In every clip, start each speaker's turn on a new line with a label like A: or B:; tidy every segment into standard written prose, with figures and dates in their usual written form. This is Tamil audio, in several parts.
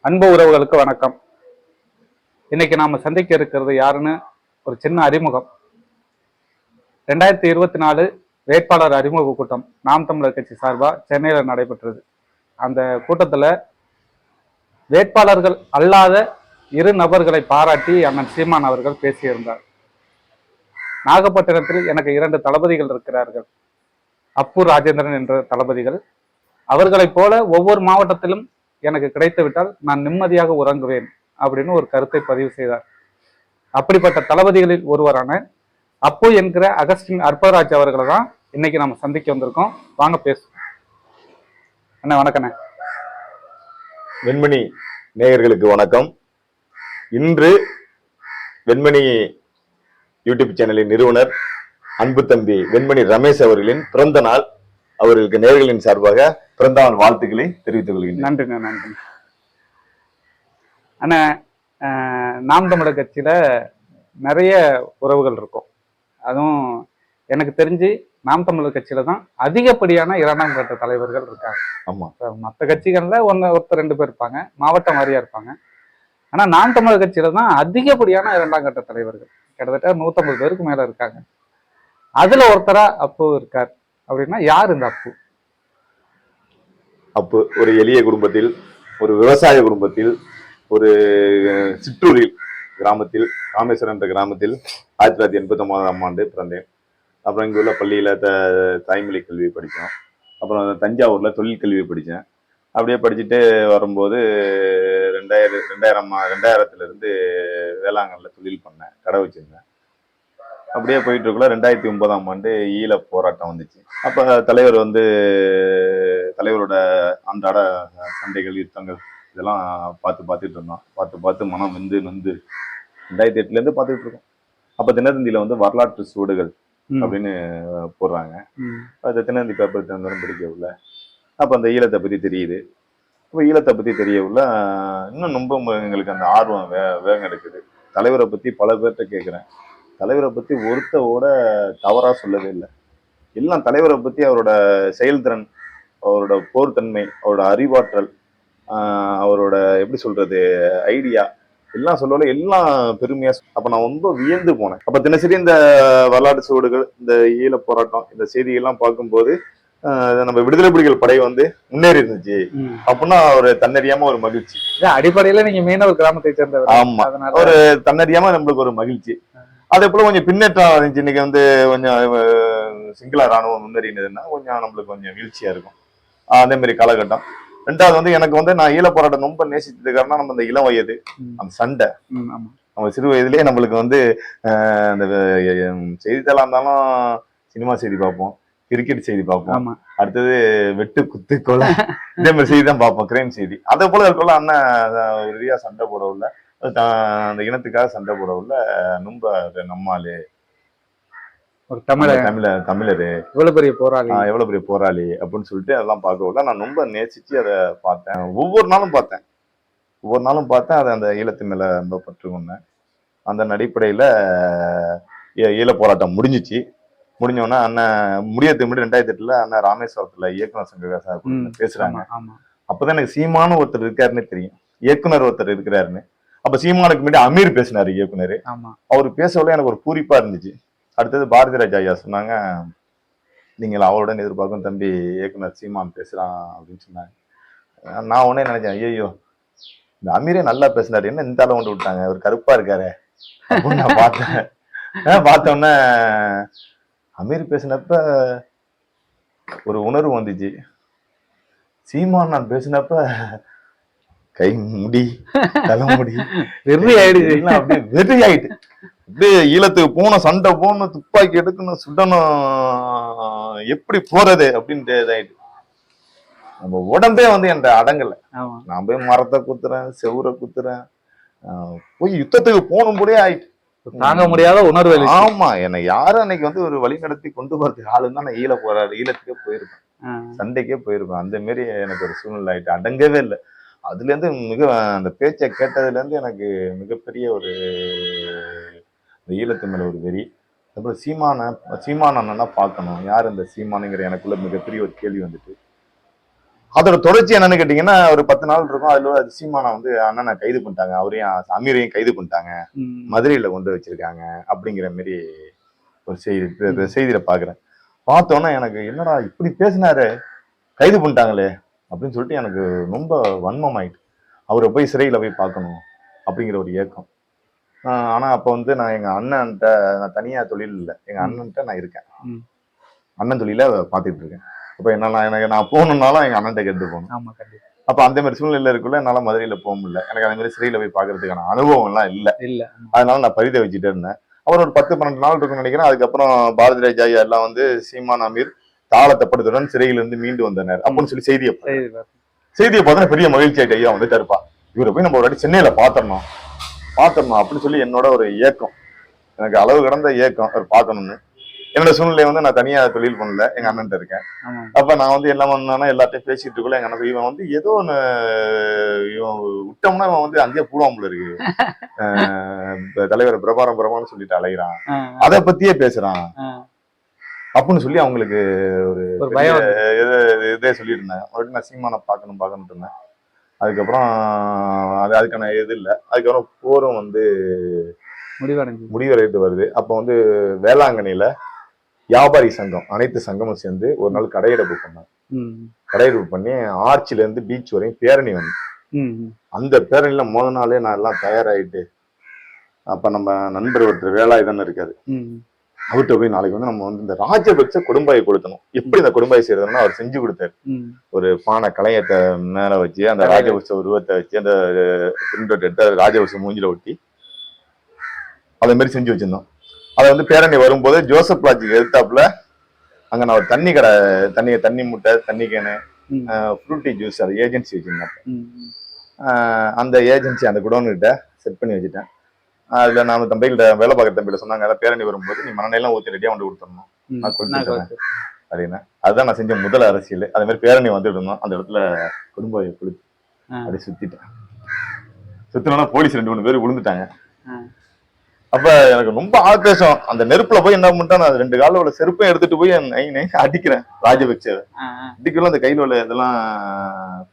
A: அன்பு உறவுகளுக்கு வணக்கம். இன்னைக்கு நாம சந்திக்க இருக்கிறது யாருன்னு ஒரு சின்ன அறிமுகம். 2024 வேட்பாளர் அறிமுக கூட்டம் நாம் தமிழர் கட்சி சார்பா சென்னையில நடைபெற்றது. அந்த கூட்டத்துல வேட்பாளர்கள் அல்லாத இரு நபர்களை பாராட்டி அண்ணன் சீமான் அவர்கள் பேசியிருந்தார். நாகப்பட்டினத்தில் எனக்கு 2 தளபதிகள் இருக்கிறார்கள். அப்பு ராஜேந்திரன் என்ற தளபதிகள். அவர்களைப் போல ஒவ்வொரு மாவட்டத்திலும் எனக்கு கிடைத்து விட்டால் நான் நிம்மதியாக உறங்குவேன் அப்படின்னு ஒரு கருத்தை பதிவு செய்தார். அப்படிப்பட்ட தளபதிகளில் ஒருவரான அப்பு என்கிற அகஸ்டின் அற்பராஜ் அவர்களை தான் இன்னைக்கு நம்ம சந்திக்க வந்திருக்கோம். வாங்க பேசுவோம். அண்ணா வணக்கண்ணே.
B: வெண்மணி நேயர்களுக்கு வணக்கம். இன்று வெண்மணி யூடியூப் சேனலின் நிறுவனர் அன்பு தம்பி வெண்மணி ரமேஷ் அவர்களின் பிறந்த நாள். அவர்களுக்கு நேயர்களின் சார்பாக பிறந்த நாள் வாழ்த்துக்களை தெரிவித்துக் கொள்கிறேன்.
A: நன்றிண்ணா, நன்றி அண்ணா. நாம் தமிழர் கட்சியில நிறைய உறவுகள் இருக்கும். அதுவும் எனக்கு தெரிஞ்சு நாம் தமிழர் கட்சியில தான் அதிகப்படியான 2ஆம் கட்ட தலைவர்கள் இருக்காங்க.
B: ஆமா,
A: மற்ற கட்சிகள்ல ஒருத்தர் 2 பேர் இருப்பாங்க, மாவட்டம் வாரியா இருப்பாங்க. ஆனா நாம் தமிழர் கட்சியில தான் அதிகப்படியான 2ஆம் கட்ட தலைவர்கள், கிட்டத்தட்ட 150 பேருக்கு மேல இருக்காங்க. அதுல ஒருத்தரா அப்பு இருக்கார். அப்படின்னா யார் இந்த அப்பு?
B: அப்பு ஒரு எளிய குடும்பத்தில், ஒரு விவசாய குடும்பத்தில், ஒரு சிற்றூரில் கிராமத்தில், ராமேஸ்வரம் என்ற கிராமத்தில் 1989ஆம் ஆண்டு பிறந்தேன். அப்புறம் இங்கே உள்ள பள்ளியில் தாய்மொழி கல்வி படித்தோம். அப்புறம் தஞ்சாவூரில் தொழில் கல்வி படித்தேன். அப்படியே படிச்சுட்டு வரும்போது 2000இருந்து வேளாங்கண்ணில் தொழில் பண்ணேன், கடை வச்சுருந்தேன். அப்படியே போயிட்டு இருக்குள்ள 2009ஆம் ஆண்டு ஈழ போராட்டம் வந்துச்சு. அப்போ தலைவரோட அன்றாட சண்டைகள், யுத்தங்கள் இதெல்லாம் பார்த்துட்டு இருந்தோம். பார்த்து மனம் நொந்து 2008 பார்த்துட்டு இருக்கோம். அப்போ தினத்தந்தியில வரலாற்று சுவடுகள் அப்படின்னு போடுறாங்க. அது தினத்தந்தி பேப்பர் தினந்தரம் படிக்கவில்லை. அப்போ அந்த ஈழத்தை பற்றி தெரியுது. இப்போ ஈழத்தை பற்றி தெரியவில்லை. இன்னும் ரொம்ப எங்களுக்கு அந்த ஆர்வம் வேகம் எடுக்குது. தலைவரை பற்றி பல பேர்கிட்ட கேட்குறேன். தலைவரை பற்றி ஒருத்தவோட தவறா சொல்லவே இல்லை. எல்லாம் தலைவரை பற்றி அவரோட செயல்திறன், அவரோட போர்த்தன்மை, அவரோட அறிவாற்றல், அவரோட எப்படி சொல்றது ஐடியா எல்லாம் சொல்லல, எல்லாம் பெருமையா. அப்ப நான் ரொம்ப வியந்து போனேன். அப்ப தினசரி இந்த வரலாற்று சுவடுகள், இந்த ஈழ போராட்டம், இந்த செய்திகள்லாம் பார்க்கும்போது நம்ம விடுதலை புலிகள் படை முன்னேறி இருந்துச்சு அப்படின்னா ஒரு தன்னறியாம ஒரு மகிழ்ச்சி.
A: அடிப்படையில நீங்க மீனவர் கிராமத்தை சேர்ந்தவர்.
B: ஆமா, ஒரு தன்னறியாம நம்மளுக்கு ஒரு மகிழ்ச்சி. அதே போல கொஞ்சம் பின்னேற்றம் இருந்துச்சு. இன்னைக்கு கொஞ்சம் சிங்கள ராணுவம் முன்னேறினதுன்னா கொஞ்சம் நம்மளுக்கு கொஞ்சம் வீழ்ச்சியா இருக்கும். அதே மாதிரி காலகட்டம். 2வது எனக்கு நான் ஈழ போராட்டம் ரொம்ப நேசித்தது காரணம் நம்ம இந்த இளம் வயது, அந்த சண்டை. நம்ம சிறு வயதுலயே நம்மளுக்கு அந்த செய்தித்தாளா இருந்தாலும் சினிமா செய்தி பார்ப்போம், கிரிக்கெட் செய்தி பார்ப்போம், அடுத்தது வெட்டு குத்து கொலை இதே மாதிரி செய்தி தான் பார்ப்போம், கிரைம் செய்தி. அதே போல இருக்கல அண்ணன் ரீதியா சண்டை போட உள்ள, அந்த இனத்துக்காக சண்டை போட உள்ள ரொம்ப நம்மாளு,
A: ஒரு தமிழரு எவ்வளவு பெரிய
B: போராளி அப்படின்னு சொல்லிட்டு அதெல்லாம் பார்க்கல. நான் ரொம்ப நேசிச்சு அதை பார்த்தேன். ஒவ்வொரு நாளும் பார்த்தேன். அதை அந்த ஈழத்து மேல ரொம்ப பற்று கொண்டேன். அந்த அடிப்படையில ஈழ போராட்டம் முடிஞ்சிச்சு. முடிஞ்சோன்னா அண்ணன் முடியறதுக்கு முன்னாடி 2008 அண்ணன் ராமேஸ்வரத்துல இயக்குனர் சங்க பேசுறாங்க. அப்பதான் எனக்கு சீமானு ஒருத்தர் இருக்காருன்னு தெரியும், இயக்குனர் ஒருத்தர் இருக்கிறாருன்னு. அப்ப சீமானுக்கு முன்னாடி அமீர் பேசினாரு, இயக்குனர். அவர் பேசவில்லை, எனக்கு ஒரு பூரிப்பா இருந்துச்சு. அடுத்தது பாரதி ராஜா ஐயா சொன்னாங்க, நீங்கள் அவருடன் எதிர்பார்க்கும் தம்பி இயக்குனர் சீமான் பேசுறான் அப்படின்னு சொன்னாங்க. நான் உடனே நினைச்சேன், ஐயோ இந்த அமீரே நல்லா பேசினாரு, என்ன இந்த ஆளை கொண்டு விட்டாங்க, அவர் கருப்பா இருக்காரு அப்படின்னு நான் பார்த்தோன்னே அமீர் பேசினப்ப ஒரு உணர்வு வந்துச்சு. சீமான் நான் பேசினப்ப கை முடி தலைமுடி
A: வெறி ஆயிடுச்சு,
B: அப்படியே வெறி ஆயிட்டு. அப்படியே ஈழத்துக்கு போன சண்டை போகணும், துப்பாக்கி எடுக்கணும், சுடணும், எப்படி போறது அப்படின்ட்டு இதாயிட்டு. நம்ம உடம்பே என்ற அடங்கல. நான் போய் மரத்தை குத்துறேன், செவுரை குத்துறேன், போய் யுத்தத்துக்கு போகும்போதே ஆயிட்டு.
A: தாங்க முடியாத உணர்வு.
B: ஆமா, என்னை யாரும் அன்னைக்கு ஒரு வழி நடத்தி கொண்டு போறதுக்கு ஆளுன்னு தான் நான் ஈழத்துக்கே போயிருப்பேன், சண்டைக்கே போயிருப்பேன். அந்த மாரி எனக்கு ஒரு சூழ்நிலை ஆயிட்டு, அடங்கவே இல்லை. அதுல இருந்து அந்த பேச்சை கேட்டதுல இருந்து எனக்கு மிகப்பெரிய ஒரு ஈழத்து மேல ஒரு வெறி. அப்புறம் சீமான அண்ணனா பார்க்கணும், யார் இந்த சீமானுங்கிற எனக்குள்ள மிகப்பெரிய ஒரு கேள்வி வந்துட்டு. அதோட தொடர்ச்சி என்னன்னு கேட்டீங்கன்னா ஒரு 10 நாள் இருக்கும். அதுல சீமானை வந்து அண்ணனை கைது பண்ணிட்டாங்க, அவரையும் அமீரையும் கைது பண்ணிட்டாங்க, மதுரையில கொண்டு வச்சிருக்காங்க அப்படிங்கிற மாதிரி ஒரு செய்தியில பாக்குறேன். பார்த்தோன்னா எனக்கு என்னடா இப்படி பேசினாரு, கைது பண்ணிட்டாங்களே அப்படின்னு சொல்லிட்டு எனக்கு ரொம்ப வன்மம் ஆயிட்டு, அவரை போய் சிறையில போய் பார்க்கணும் அப்படிங்கிற ஒரு ஏக்கம். ஆனா அப்ப வந்து நான் எங்க அண்ணன்ட்ட, நான் தனியா தொழில் இல்லை, எங்க அண்ணன்ட்ட நான் இருக்கேன், அண்ணன் தொழில பார்த்துட்டு இருக்கேன். அப்ப எனக்கு நான் போகணும்னாலும் எங்க அண்ணன்ட்ட கேட்டு போகணும். அப்ப அந்த மாதிரி சூழ்நிலையில இருக்குள்ள என்னால மதுரையில போக முடியல, எனக்கு அந்த மாதிரி சிறையில போய் பாக்குறதுக்கான அனுபவம் எல்லாம் இல்ல. அதனால நான் பரிதை வச்சுட்டே இருந்தேன். அவர் ஒரு 10-12 நாள் இருக்குன்னு நினைக்கிறேன். அதுக்கப்புறம் பாரதி ராஜா எல்லாம் வந்து சீமான் அமீர் தாளத்தப்படுத்துடன் சிறையிலிருந்து மீண்டு வந்தனர் அப்படின்னு சொல்லி செய்தியை பார்த்தா பெரிய மகிழ்ச்சி ஆயிட்டு, ஐயா வந்து தருப்பா, இவரை போய் நம்ம ஒரு வாட்டி சென்னையில பாத்திரணும் அப்படின்னு சொல்லி என்னோட ஒரு ஏக்கம், எனக்கு அளவு கடந்த ஏக்கம் அவர் பார்க்கணும்னு. என்னோட சூழ்நிலை வந்து நான் தனியா தொழில் பண்ணல, எங்க அண்ணன் இருக்கேன். அப்ப நான் வந்து எல்லாம் பண்ணா எல்லாத்தையும் பேசிட்டு இருக்கல, எங்க அண்ணன் இவன் வந்து ஏதோ ஒண்ணு இவன் விட்டோம்னா இவன் வந்து அங்கேயே போடுவான் இருக்கு, தலைவர் பிரபாரம் சொல்லிட்டு அலைகிறான், அதை பத்தியே பேசுறான் அப்படின்னு சொல்லி அவங்களுக்கு ஒரு இதே சொல்லிட்டு இருந்தாங்க. நான் சீமானை பார்க்கணும்னு இருந்தேன். அதுக்கப்புறம் அதுக்கான இது இல்லை. அதுக்கப்புறம் போரும் வந்து முடிவடைந்து வருது. அப்ப வந்து வேளாங்கண்ணியில வியாபாரி சங்கம் அனைத்து சங்கமும் சேர்ந்து ஒரு நாள் கடையெடுப்பு பண்ணாங்க. கடையெடுப்பு பண்ணி ஆர்ச்சில இருந்து பீச் வரையும் பேரணி வந்து, அந்த பேரணியில முதல் நாளே நான் எல்லாம் தயாராயிட்டு, அப்ப நம்ம நண்பர் ஒருத்தர் வேலாயுதன் இருக்காரு, அவர்கிட்ட போய் நாளைக்கு வந்து நம்ம வந்து இந்த ராஜபக்ச கொடும்பாயை கொளுத்தணும், எப்படி இந்த கொடும்பாயை செய்யறதுன்னா அவர் செஞ்சு கொடுத்தாரு. ஒரு பானை கலையத்தை மேல வச்சு அந்த ராஜபக்ச உருவத்தை வச்சு அந்த பிரிண்ட் எடுத்து ராஜபக்ச மூஞ்சில ஒட்டி அதே மாதிரி செஞ்சு வச்சிருந்தோம். அதை வந்து பேரணி வரும்போது ஜோசப் பிளாஜுக்கு எதிர்த்தாப்புல அங்க நான் ஒரு தண்ணி கடை, தண்ணி முட்டை, தண்ணி கேனு, ஃப்ரூட்டி ஜூஸ் அது ஏஜென்சி வச்சிருந்தேன். அந்த ஏஜென்சி அந்த குடோன் கிட்ட செட் பண்ணி வச்சுட்டேன். அதுல நான் தம்பிகிட்ட வேலை பார்க்குற தம்பியில சொன்னாங்க, பேரணி வரும்போது நீ மண்ணெல்லாம் ஊற்றி ரெடியா கொண்டு கொடுத்துடணும், நான் கொடுத்துட்டேன் அப்படின்னு. அதுதான் நான் செஞ்ச முதல் அரசியல். அதே மாதிரி பேரணி வந்துட்டு இருந்தோம், அந்த இடத்துல குடும்பம் கொடுத்து அப்படி சுத்திட்டேன். சுத்தினோன்னா போலீஸ் 2-3 பேர் விழுந்துட்டாங்க. அப்ப எனக்கு ரொம்ப ஆக்ரோஷம். அந்த நெருப்புல போய் என்ன பண்ணிட்டேன், நான் 2 காலில் உள்ள செருப்பையும் எடுத்துட்டு போய் அடிக்கிறேன் ராஜபக்சேவை. அடிக்கல அந்த கையில உள்ள இதெல்லாம்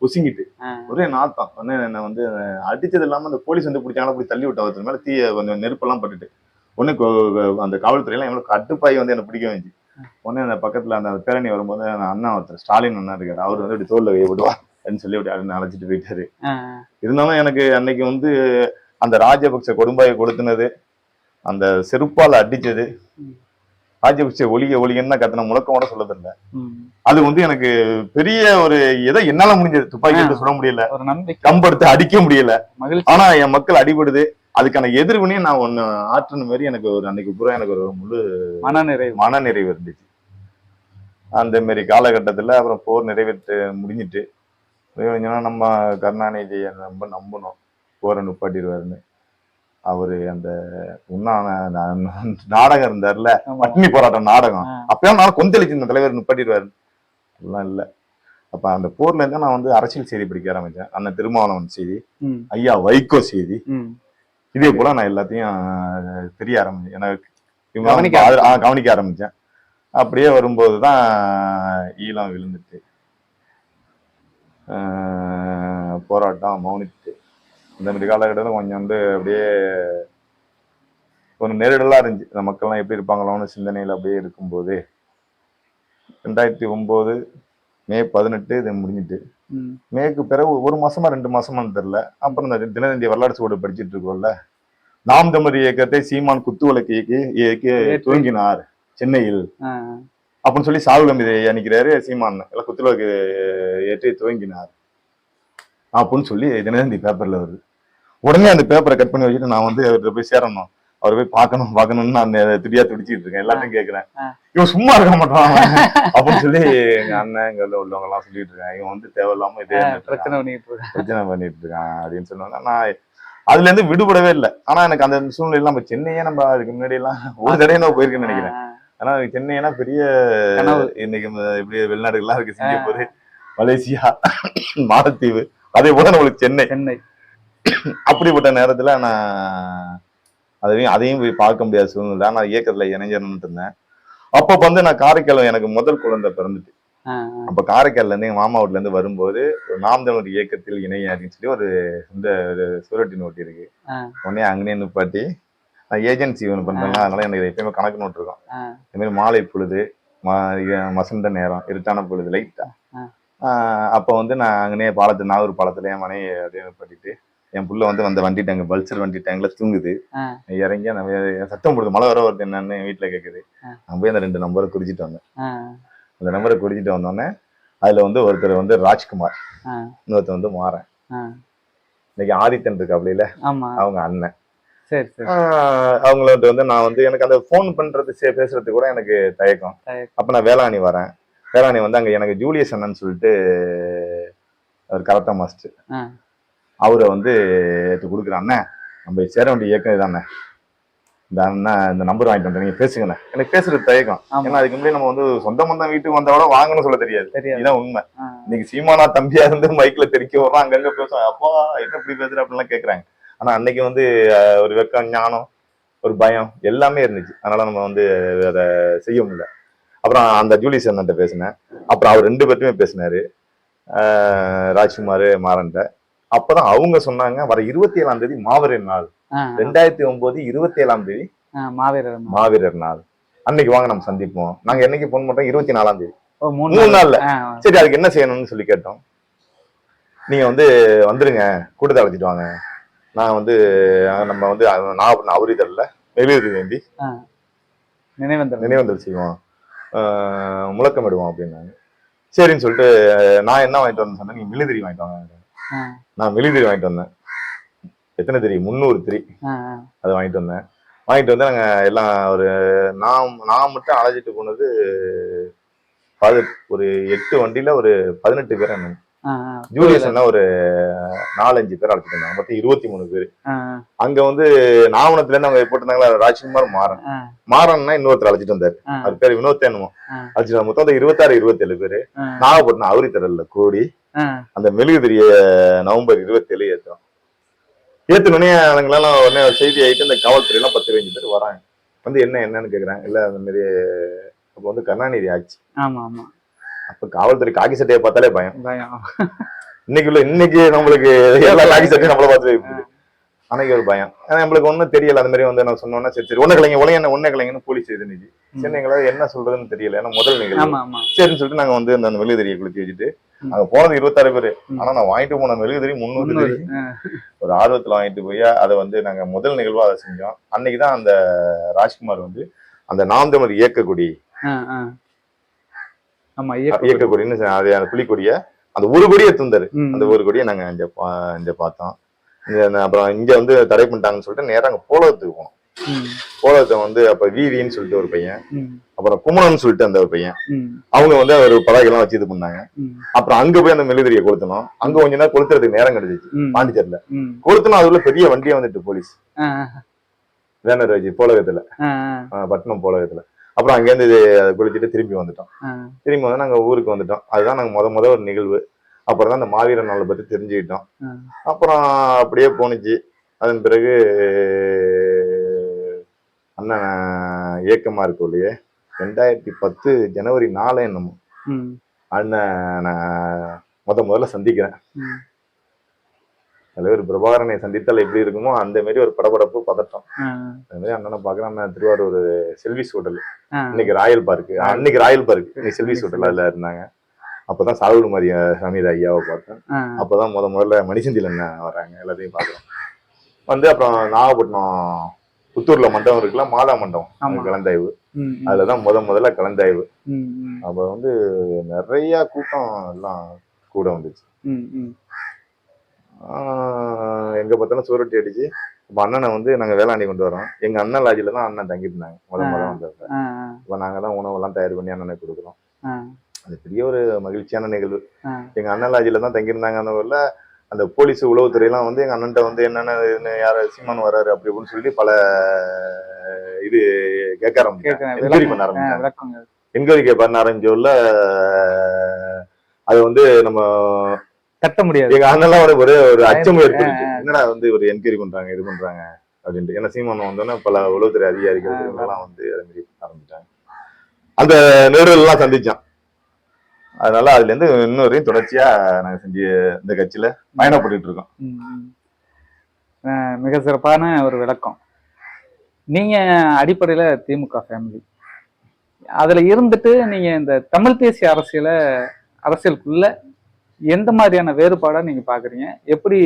B: புசிங்கிட்டு ஒரே நாத்தம். என்ன வந்து அடிச்சது இல்லாம அந்த போலீஸ் வந்து பிடிச்சாங்களா அப்படி தள்ளி விட்டு அவருக்கு மேல தீய கொஞ்சம் நெருப்பெல்லாம் பட்டுட்டு அந்த காவல்துறையெல்லாம் எவ்வளவு கட்டுப்பாய் வந்து என்ன பிடிக்க வேண்டிய உடனே அந்த பக்கத்துல அந்த பேரணி வரும்போது அண்ணா ஒருத்தர் ஸ்டாலின் அண்ணா இருக்காரு, அவர் வந்து இப்படி தோல்ல விடுவா அப்படின்னு சொல்லி அப்படி அழைச்சிட்டு போயிட்டாரு. இருந்தாலும் எனக்கு அன்னைக்கு வந்து அந்த ராஜபக்ச கொடும்பாயை கொடுத்துனது, அந்த செருப்பால அடிச்சது, ராஜபக்சே ஒளிகன்னு கத்தன முழக்கமோட சொல்லது இல்லை, அது வந்து எனக்கு பெரிய ஒரு ஏதோ என்னால முடிஞ்சது. துப்பாக்கி சொல்ல முடியல, கம்பெடுத்து அடிக்க முடியல, ஆனா என் மக்கள் அடிபடுது, அதுக்கான எதிர்வினையும் நான் ஒண்ணு ஆற்றுன மாதிரி எனக்கு ஒரு அன்னைக்கு பூரா எனக்கு ஒரு முழு மனநிறைவு இருந்துச்சு. அந்த மாதிரி காலகட்டத்துல அப்புறம் போர் நிறைவேற்று முடிஞ்சிட்டு நம்ம கருணாநிதியை ரொம்ப நம்பணும், போரை நிப்பாட்டிடுவாருன்னு. அவரு அந்த நாடகம் இருந்தாருல, பட்டினி போராட்டம் நாடகம், அப்பயும் நான் கொந்தளிச்சு இந்த தலைவர் நிப்பாட்டிடுவாரு எல்லாம் இல்ல. அப்ப அந்த போர்ல இருந்தா நான் வந்து அரசியல் செய்தி படிக்க ஆரம்பிச்சேன். அண்ணன் திருமாவளவன் செய்தி, ஐயா வைகோ செய்தி, இதே போல நான் எல்லாத்தையும் தெரிய ஆரம்பிச்சேன், எனக்கு கவனிக்க ஆரம்பிச்சேன். அப்படியே வரும்போதுதான் ஈழம் விழுந்துட்டு போராட்டம் மௌனித்து, இந்த மாதிரி காலகட்டத்தில் கொஞ்சம் வந்து அப்படியே ஒரு நெருடலா இருந்துச்சு. இந்த மக்கள்லாம் எப்படி இருப்பாங்களோன்னு சிந்தனையில் அப்படியே இருக்கும்போது 2009 மே 18 இது முடிஞ்சிட்டு, மேக்கு பிறகு 1 மாசமா 2 மாசமானு தெரியல. அப்புறம் இந்த தினத்தந்தி வரலாறு சூடு படிச்சுட்டு இருக்கோம்ல, நாம் தமிழ் இயக்கத்தை சீமான் குத்துவிளக்கு இயக்கி துவங்கினார் சென்னையில் அப்படின்னு சொல்லி சாகுல் அமீது அணிக்கிறாரு சீமான், எல்லாம் குத்துவிளக்கு ஏற்றி துவங்கினார் அப்படின்னு சொல்லி தினத்தந்தி பேப்பர்ல வருது. உடனே அந்த பேப்பரை கட் பண்ணி வச்சுட்டு நான் வந்து அவர்கிட்ட போய் சேரணும், அவரை போய் பார்க்கணும்னு நான் திடீர்யா துடிச்சிட்டு இருக்கேன். எல்லாத்தையும் கேட்கிறேன், இவன் சும்மா இருக்க மாட்டான் அப்படின்னு சொல்லி எங்க அண்ணன் எங்க உள்ளவங்க எல்லாம் சொல்லிட்டு இருக்காங்க, இவன் வந்து தேவையில்லாம இதே பிரச்சனை பண்ணிட்டு இருக்கான் அப்படின்னு சொன்னாங்க. நான் அதுல இருந்து விடுபடவே இல்லை. ஆனா எனக்கு அந்த சூழ்நிலை நம்ம சென்னையே நம்ம அதுக்கு முன்னாடி எல்லாம் ஒரு தடவை நான் போயிருக்கேன்னு நினைக்கிறேன். ஆனா சென்னைனா பெரிய இன்னைக்கு இப்படி வெளிநாடுகள்லாம் இருக்கு, சிங்கப்பூர், மலேசியா, மாலத்தீவு, அதே போல நம்மளுக்கு சென்னை. அப்படிப்பட்ட நேரத்துல நான் அதையும் போய் பார்க்க முடியாத சூழ்நிலை. நான் இயக்கத்துல இணைஞ்சர்னு இருந்தேன். அப்ப வந்து நான் காரைக்கால் எனக்கு முதல் குழந்தை பிறந்துட்டு, அப்ப காரைக்கால்ல இருந்து எங்க மாமா வீட்ல இருந்து வரும்போது நாம் தமிழர் இயக்கத்தில் இணை அப்படின்னு சொல்லி ஒரு இந்த சுவரொட்டி நோட்டு இருக்கு. உடனே அங்கனே நிப்பாட்டி ஏஜென்சி ஒன்று பண்றாங்க, அதனால எனக்கு எப்பயுமே கணக்கு நோட்டு இருக்கும். இந்த மாதிரி மாலை பொழுது மசந்த நேரம் இருட்டான பொழுது லைட்டா அப்போ வந்து நான் அங்கனே பாலத்து நாகூர் பாலத்துல என் மனைவி அப்படியே நிப்பாட்டிட்டு என் புள்ள வந்து வண்டி டேங்க் பல்சர் வண்டி டேங்க்ல தூங்குது. இறங்கி அந்த சத்தம் போடுது, மழை வர வருது என்னன்னு வீட்டுல கேக்குது. நான் போய் அந்த 2 நம்பரை குறிச்சிட்டு வந்தேன். அந்த நம்பரை குறிச்சிட்டு வந்தோடனே அதுல வந்து ஒருத்தர் வந்து ராஜ்குமார், இன்னொருத்தர் வந்து மாறன். இன்னைக்கு ஆதித்தன் இருக்கு அப்படியில அவங்க அண்ணன். அவங்கள்ட்ட வந்து நான் வந்து எனக்கு அந்த போன் பண்றது பேசுறது கூட எனக்கு தயக்கம். அப்ப நான் வேளாண் வரேன். வேளாண் வந்து அங்க எனக்கு ஜூலியஸ் அண்ணன் சொல்லிட்டு அவர் கராத்தே மாஸ்டர், அவரை வந்து கொடுக்குற அண்ணன் நம்ம சேர வேண்டிய இயக்கம் இதானே, இந்த அண்ணன் இந்த நம்பர் வாங்கிட்டு வந்து நீங்க பேசுங்கண்ணே. எனக்கு பேசுறது தயக்கம். ஏன்னா அதுக்கு முன்னாடி நம்ம வந்து சொந்த மந்தம் வீட்டுக்கு வந்தவட வாங்கன்னு சொல்ல தெரியாது. இதுதான் உண்மை. இன்னைக்கு சீமானா தம்பியா இருந்து மைக்ல தெரிக்க வர்றோம், அங்கங்க பேசுவோம், அப்பா என்ன இப்படி பேசுற அப்படின்லாம் கேட்கறாங்க. ஆனா அன்னைக்கு வந்து ஒரு வெக்கம், ஞானம், ஒரு பயம் எல்லாமே இருந்துச்சு. அதனால நம்ம வந்து அதை செய்ய முடியல. அப்புறம் அந்த ஜூலியஸ் அண்ணன்ட்ட பேசினேன். அப்புறம் அவர் 2 பேர்ட்டுமே பேசினாரு, ராஜ்குமார் மாறன்ட்ட. அப்பதான் அவங்க சொன்னாங்க வர 27ஆம் தேதி மாவீரர் நாள், 2009 27ஆம் தேதி மாவீரர் நாள், அன்னைக்கு வாங்க நம்ம சந்திப்போம். நாங்க என்னைக்கு போன் பண்றோம் 24ஆம் தேதி, 3 நாள்ல. சரி அதுக்கு என்ன செய்யணும்னு சொல்லி கேட்டோம். நீங்க வந்து வந்துருங்க, கூட்டத்தை அழைச்சிட்டு வாங்க, நான் வந்து நம்ம வந்து அவரிதழ்ல வெளியுறவு வேண்டி நினைவந்தல் செய்வோம், முழக்கமிடுவோம் அப்படின்னாங்க. சரின்னு சொல்லிட்டு நான் என்ன வாங்கிட்டு வந்தேன்னு சொன்னேன், நீங்க மிலிதிரி வாங்கிட்டு வாங்க. நான் மிலிதிரி வாங்கிட்டு வந்தேன். எத்தனை திரி? 300 திரி. அதை வாங்கிட்டு வந்தேன். வாங்கிட்டு வந்து நாங்க எல்லாம் ஒரு நான் மட்டும் அழைச்சிட்டு போனது ஒரு 8 வண்டியில ஒரு 18 பேர். என்ன ஜூலியஸ் ஒரு 4-5 பேர் அழைச்சிட்டு இருந்தாங்க, மொத்தம் 23 பேர். அங்க வந்து நாவணத்துல இருந்து அவங்க போட்டிருந்தாங்களா ராஜ்குமார் மாறன்னா இன்னொருத்தர் அழைச்சிட்டு வந்தாரு, அவர் பேர் வினோத் என்னமோ, அழைச்சிட்டு மொத்தம் 26-27 பேரு. நாகப்பட்டினம் அவுரித்தடல்ல கூடி அந்த மெழுகுதிரிய நவம்பர் 27 ஏற்றோம். ஏத்துனே அதுங்களாம் உடனே செய்தி ஆயிட்டு இந்த காவல்துறை எல்லாம் 10-15 பேர் வராங்க. வந்து என்னன்னு கேக்குறாங்க. இல்ல அந்த மாதிரி அப்ப வந்து கருணாநிதி ஆச்சு. அப்ப காவல்துறை காக்கி சட்டையை பார்த்தாலே பயம். இன்னைக்கு நம்மளுக்கு எல்லா காக்கி சட்டையும் நம்மள பார்த்து அன்னைக்கு ஒரு பயம். ஏன்னா நம்மளுக்கு ஒன்றும் தெரியல. அந்த மாதிரி வந்து நான் சொன்னோன்னா சரி ஒன்ன கிளைங்கன்னு போலீஸ் இருந்துச்சு. சரி எங்களால என்ன சொல்றதுன்னு தெரியல. ஏன்னா முதல் நிகழ்வு. சரின்னு சொல்லிட்டு நாங்க வந்து அந்த மெழுகுதிரியை குளிச்சு வச்சுட்டு அங்க போனது 26 பேரு. ஆனா நான் வாங்கிட்டு போன மெழுகுதிரி 300 திரி. ஒரு ஆர்வத்துல வாங்கிட்டு போய் அதை வந்து நாங்க முதல் நிகழ்வா அதை செஞ்சோம். அன்னைக்குதான் அந்த ராஜ்குமார் வந்து அந்த நாம் தமிழர் இயக்கக்கூடிய இயக்கக்கூடியன்னு அது புலிக்கொடிய அந்த ஒரு கொடியை தந்தாரு. அந்த ஒரு கொடியை நாங்க இங்க பார்த்தோம். அப்புறம் இங்க வந்து தடை பண்ணிட்டாங்கன்னு சொல்லிட்டு நேரம் அங்க போலவத்துக்கு போனோம். போலவத்தை வந்து அப்ப விவின்னு சொல்லிட்டு ஒரு பையன், அப்புறம் குமரன் சொல்லிட்டு அந்த ஒரு பையன், அவங்க வந்து ஒரு பதாகை எல்லாம் வச்சு இது பண்ணாங்க. அப்புறம் அங்க போய் அந்த மெழுகுதிரியை கொளுத்தணும். அங்க கொஞ்ச நேரம் கொளுத்துறதுக்கு நேரம் கிடைச்சிச்சு. பாண்டிச்சேரியில கொளுத்தணும். அதுல பெரிய வண்டியே வந்துட்டு போலீஸ் வேனர் வச்சு போலகத்துல, பட்டணம் போலகத்துல. அப்புறம் அங்கேருந்து அதை குளிச்சுட்டு திரும்பி வந்துட்டோம். திரும்பி வந்து நாங்க ஊருக்கு வந்துட்டோம். அதுதான் நாங்க முத ஒரு நிகழ்வு. அப்புறம் தான் அந்த மாவீரர் நாளை பத்தி தெரிஞ்சுக்கிட்டோம். அப்புறம் அப்படியே போனுச்சு. அதன் பிறகு அண்ணன் இயக்கமா இருக்கும் இல்லையே 2010 ஜனவரி 4 என்னமோ அண்ணன் முதல்ல சந்திக்கிறேன். தலைவர் பிரபாகரனை சந்தித்தால் எப்படி இருக்குமோ அந்த மாதிரி ஒரு படபடப்பு, பதட்டம். அது மாதிரி அண்ணனை பாக்குறேன். திருவாரூர் செல்விஸ் ஹோட்டல், இன்னைக்கு ராயல் பார்க், இன்னைக்கு செல்விஸ் ஹோட்டல் அதுல இருந்தாங்க. அப்பதான் சாகுடுமாரி சமீத ஐயாவை பார்த்தேன். அப்பதான் முதல்ல மணிசந்தில் என்ன வர்றாங்க, எல்லாத்தையும் பாக்குறோம். வந்து அப்புறம் நாகப்பட்டினம் புத்தூர்ல மண்டபம் இருக்குல்ல, மாதா மண்டபம் கலந்தாய்வு, அதுலதான் முதல்ல கலந்தாய்வு. அப்ப வந்து நிறைய கூட்டம் எல்லாம் கூட வந்துச்சு. எங்க பார்த்தாலும் சூரட்டி அடிச்சு. இப்ப அண்ணனை வந்து நாங்க வேளாண்மை கொண்டு வரோம். எங்க அண்ணன் லாட்ஜில தான் அண்ணன் தங்கிட்டு இருந்தாங்க முதல் வந்தப்ப. இப்ப நாங்க தான் உணவெல்லாம் தயார் பண்ணி அண்ணனுக்கு கொடுக்குறோம். அது பெரிய ஒரு மகிழ்ச்சியான நிகழ்வு. எங்க அண்ணன் லாட்ஜில தான் தங்கியிருந்தாங்க. அந்த ஊர்ல அந்த போலீஸ் உளவுத்துறை எல்லாம் வந்து எங்க அண்ணன்ட்ட வந்து என்னென்ன யார சீமான் வர்றாரு அப்படி அப்படின்னு சொல்லி பல இது கேட்க ஆரம்பிச்சாங்க, என்கொயரி பண்ண ஆரம்பிச்சாங்க. என்கொயரி பண்ண ஆரம்பிச்சோல்ல அது வந்து நம்ம கட்ட முடியாது. எங்க அண்ணெல்லாம் ஒரு அச்சம் ஏற்படுச்சு. என்னடா வந்து ஒரு என்கொயரி பண்றாங்க, இது பண்றாங்க அப்படின்ட்டு. ஏன்னா சீமான் வந்தோன்னா பல உளவுத்துறை அதிகாரிகள் எல்லாம் வந்து அதை மாதிரி ஆரம்பிச்சாங்க. அந்த நிறுவனம் எல்லாம் சந்திச்சான். அதனால அதுல இருந்து இன்னும் வரையும் தொடர்ச்சியா நாங்க செஞ்சு இந்த கட்சியில பயணப்பட்டு இருக்கோம்.
A: மிக சிறப்பான ஒரு விளக்கம். நீங்க அடிப்படையில திமுக ஃபேமிலி, அதுல இருந்துட்டு நீங்க இந்த தமிழ் தேசிய அரசியலுக்குள்ள எந்த மாதிரியான வேறுபாடா நீங்க பாக்குறீங்க? எப்படி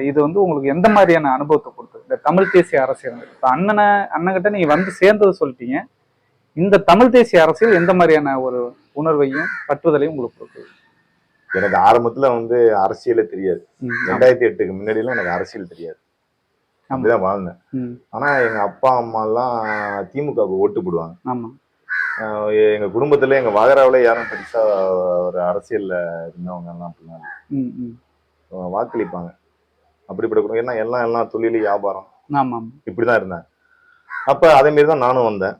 A: இது வந்து உங்களுக்கு எந்த மாதிரியான அனுபவத்தை கொடுத்தது இந்த தமிழ் தேசிய அரசியல்? இப்ப அண்ணன்கிட்ட நீங்க வந்து சேர்ந்தது சொல்லிட்டீங்க, இந்த தமிழ் தேசிய அரசியல் எந்த மாதிரியான ஒரு உணர்வையும் பற்றுதலையும் உங்களுக்கு கொடுத்தது?
B: எனக்கு ஆரம்பத்துல வந்து அரசியலே தெரியாது. 2008க்கு முன்னாடி எல்லாம் எனக்கு அரசியல் தெரியாது, அப்படிதான் வாழ்ந்தேன். ஆனா எங்க அப்பா அம்மா எல்லாம் திமுகவுக்கு ஓட்டு போடுவாங்க.
A: ஆமா.
B: எங்க குடும்பத்துல எங்க வாகராவில யாரும் பெருசா ஒரு அரசியல்ல இருந்தவங்க எல்லாம் அப்படின்னா வாக்களிப்பாங்க. அப்படிப்பட்ட குடும்பம். ஏன்னா எல்லாம் தொழில் வியாபாரம் இப்படிதான் இருந்தேன். அப்ப அதே மாதிரிதான் நானும் வந்தேன்.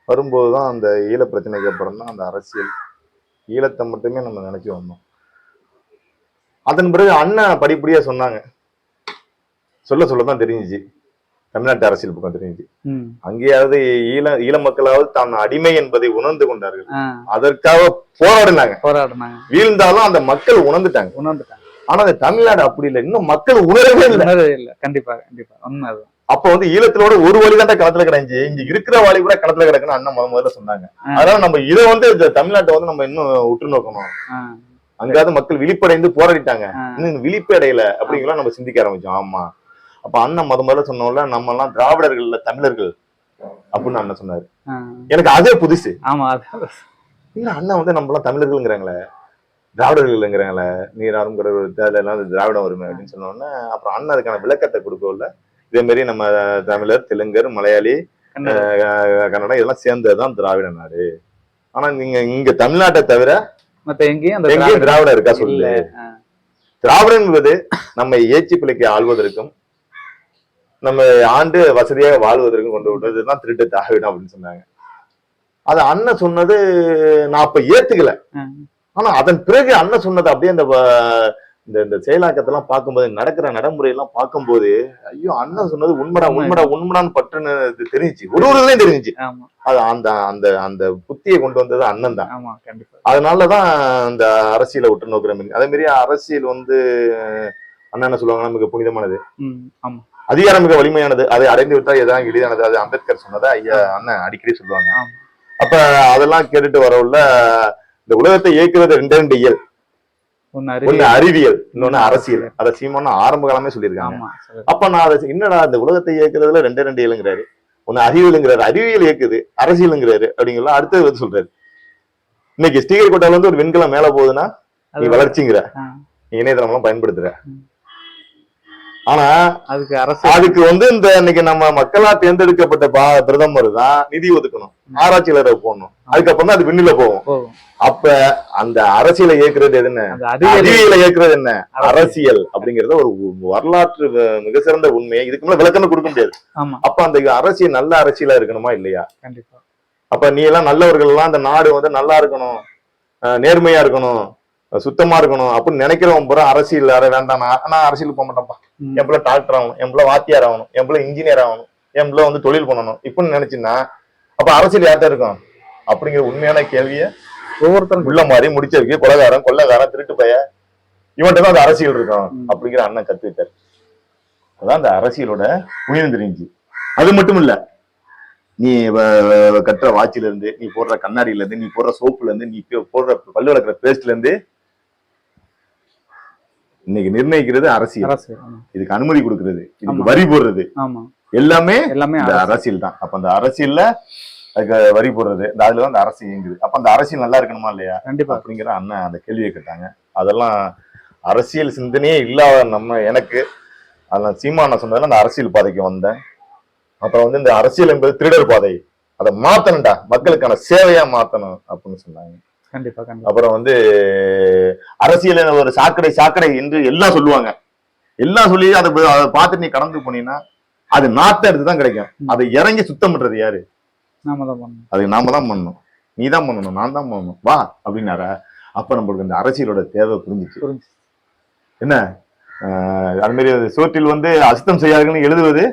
B: வரும்போதுதான் அந்த ஈழ பிரச்சனைக்கு அப்புறம் தான் அந்த அரசியல், ஈழத்தை மட்டுமே நம்ம நினைச்சு வந்தோம். அதன் பிறகு அண்ணன் படிப்படியா சொன்னாங்க, சொல்லதான் தெரிஞ்சிச்சு தமிழ்நாட்டு அரசியல் பக்கம் தெரிஞ்சு. அங்கேயாவது ஈழ மக்களாவது தான் அடிமை என்பதை உணர்ந்து கொண்டார்கள். அதற்காக போராடினாங்க. வீழ்ந்தாலும் அந்த மக்கள் உணர்ந்துட்டாங்க. ஆனா அந்த தமிழ்நாடு அப்படி இல்லை, இன்னும் மக்கள் உணரவே இல்லை.
A: கண்டிப்பா.
B: அப்ப வந்து ஈழத்திலோட ஒரு வழிதான் களத்துல கிடைஞ்சி, இங்க இருக்கிற வாழி கூட களத்துல கிடக்குன்னு அண்ணன் முதல்ல சொன்னாங்க. அதனால நம்ம இதை வந்து தமிழ்நாட்டை வந்து நம்ம இன்னும் உற்று நோக்கணும். அங்காவது மக்கள் விழிப்படைந்து போராடிட்டாங்க, இன்னும் விழிப்பு அடையல அப்படிங்கிற நம்ம சிந்திக்க ஆரம்பிச்சோம். ஆமா, அப்ப அண்ணன் முதல்ல சொன்னோம்ல, நம்ம எல்லாம் திராவிடர்கள் இல்ல தமிழர்கள் அப்படின்னு அண்ணன் சொன்னாரு. எனக்கு அதே புதுசு. இல்ல அண்ணன் வந்து நம்ம எல்லாம் தமிழர்கள்ங்கிறாங்களே, திராவிடர்கள் இல்லைங்கிறாங்களே, நீராறுங்கிற திராவிடம் வருமே அப்படின்னு சொன்னோன்னே, அப்புறம் அண்ணன் அதுக்கான விளக்கத்தை கொடுக்கல. இதே மாதிரி நம்ம தமிழர், தெலுங்கர், மலையாளி, கன்னடம் இதெல்லாம் சேர்ந்ததுதான் திராவிட நாடு. ஆனா நீங்க இங்க தமிழ்நாட்டை தவிர எங்கேயும் திராவிடம் இருக்கா சொல்லு. திராவிடம் என்பது நம்ம ஏச்சி பிள்ளைக்கு ஆள்வதற்கும் நம்ம ஆண்டு வசதியாக வாழ்வதற்கும் கொண்டு விட்டதுதான் திருட்டு திராவிடம் அப்படின்னு சொன்னாங்க. அது அண்ணன் சொன்னது நான் அப்ப ஏத்துக்கல. ஆனா அதன் பிறகு அண்ணன் சொன்னது அப்படியே இந்த செயலாக்கத்தெல்லாம் பார்க்கும்போது, நடக்கிற நடைமுறை எல்லாம் பார்க்கும்போது, ஐயோ அண்ணன் சொன்னது உண்மைடான்னு பற்றுன்னு தெரிஞ்சிச்சு. ஒருவர்களையும் தெரிஞ்சிச்சு. அது அந்த அந்த அந்த புத்தியை கொண்டு வந்தது அண்ணன் தான். அதனாலதான் இந்த அரசியலை விட்டு நோக்குற மாதிரி. அதே மாதிரி அரசியல் வந்து அண்ணன் என்ன சொல்லுவாங்கன்னா, மிக புனிதமானது, அதிகாரம் மிக வலிமையானது, அதை அடைந்து விட்டா எதாவது எளிதானது. அது அம்பேத்கர் சொன்னதா ஐயா அண்ணன் அடிக்கடி சொல்லுவாங்க. அப்ப அதெல்லாம் கேட்டுட்டு வரவுள்ள இந்த உலகத்தை இயக்குறது ரெண்டு இயல், ஒண்ணு அறிவியல், இன்னொன்னு அரசியல். அதை சீமானா ஆரம்ப காலமே சொல்லியிருக்காங்க. அப்ப நான் அதை என்னடா இந்த உலகத்தை இயக்குறதுல ரெண்டு இயலுங்கிறாரு, ஒண்ணு அறிவியலுங்கிறாரு, அறிவியல் இயக்குது, அரசியலுங்கிறாரு அப்படிங்கிற அடுத்தது வந்து சொல்றாரு. இன்னைக்கு ஸ்ரீஹரிகோட்டால வந்து ஒரு விண்கலம் மேல போகுதுன்னா நீ வளர்ச்சிங்கிற, நீ இணையதளம் எல்லாம் பயன்படுத்துற. ஆனா அதுக்கு வந்து இந்த இன்னைக்கு நம்ம மக்களா தேர்ந்தெடுக்கப்பட்ட பிரதமர் தான் நிதி ஒதுக்கணும், ஆராய்ச்சியாளரை போடணும், அதுக்கப்புறம் தான் அது விண்ணில போகும். அப்ப அந்த அரசியலை இயக்குறது எதுன்னு, அறிவியலை இயக்குறது என்ன, அரசியல் அப்படிங்கறத ஒரு வரலாற்று மிக சிறந்த உண்மையை இதுக்கு மேல விளக்கமே கொடுக்க முடியாது. அப்ப அந்த அரசியல் நல்ல அரசியலா இருக்கணுமா இல்லையா? அப்ப நீ எல்லாம் நல்லவர்கள் எல்லாம் இந்த நாடு வந்து நல்லா இருக்கணும், நேர்மையா இருக்கணும், சுத்தமா இருக்கணும் அப்படின்னு நினைக்கிறவன் பூரா அரசியல் வேண்டாம், நான் அரசியலுக்கு போக மாட்டேன்ப்பா, என் பிள்ளை டாக்டர் ஆகணும், என் பிள்ளை வாத்தியார் ஆகணும், என் பிள்ளை இன்ஜினியர் ஆகணும், என் பிள்ளை வந்து தொழில் பண்ணணும் இப்படின்னு நினைச்சுன்னா அப்ப அரசியல் யார்கிட்ட இருக்கும் அப்படிங்கிற உண்மையான கேள்விய ஒவ்வொருத்தரும் உள்ள மாதிரி முடிச்சிருக்கு. கொள்ளக்காரன், திருட்டு பைய, இவன்ட்டு தான் அந்த அரசியல் இருக்கும் அப்படிங்கிற அண்ணன் கத்துக்கிட்டார். அதான் அந்த அரசியலோட உயிர் தெரிஞ்சு. அது மட்டும் இல்ல, நீ கட்டுற வாட்சில இருந்து, நீ போடுற கண்ணாடியில இருந்து, நீ போடுற சோப்புல இருந்து, நீ போடுற பல்லு வளர்க்குற பேஸ்ட்ல இருந்து இன்னைக்கு நிர்ணயிக்கிறது அரசியல். இதுக்கு அனுமதி கொடுக்கறது, இதுக்கு வரி போடுறது எல்லாமே அரசியல் தான். அப்ப அந்த அரசியல்ல அதுக்கு வரி போடுறது, அதுலதான் அந்த அரசு இயங்குது. அப்ப அந்த அரசியல் நல்லா இருக்கணுமா இல்லையா அப்படிங்கிற அண்ணன் அந்த கேள்வியை கேட்டாங்க. அதெல்லாம் அரசியல் சிந்தனையே இல்லாத எனக்கு அதெல்லாம் சீமானா சொன்னதுல அந்த அரசியல் பாதைக்கு வந்தேன். அப்புறம் வந்து இந்த அரசியல் என்பது திருடர் பாதை, அதை மாத்தணும்டா, மக்களுக்கான சேவையா மாத்தணும் அப்படின்னு சொன்னாங்க. அப்புறம் வந்து அரசியல் ஒரு சாக்கடை என்று எல்லாம் சொல்லுவாங்க. எல்லாம் சொல்லி அதை பார்த்துட்டு நீ கடந்து போனீங்கன்னா அது நாத்த எடுத்துதான் கிடைக்கும். அதை இறங்கி சுத்தம் பண்றது யாரு? அது நாம தான் பண்ணணும், நீ தான் பண்ணணும், நான் தான் பண்ணணும், வா அப்படின்னாரா. அப்ப நம்மளுக்கு இந்த அரசியலோட தேவை புரிஞ்சிச்சு. என்ன அது மாதிரி சோற்றில் வந்து அசுத்தம் செய்யாதுன்னு எழுதுவது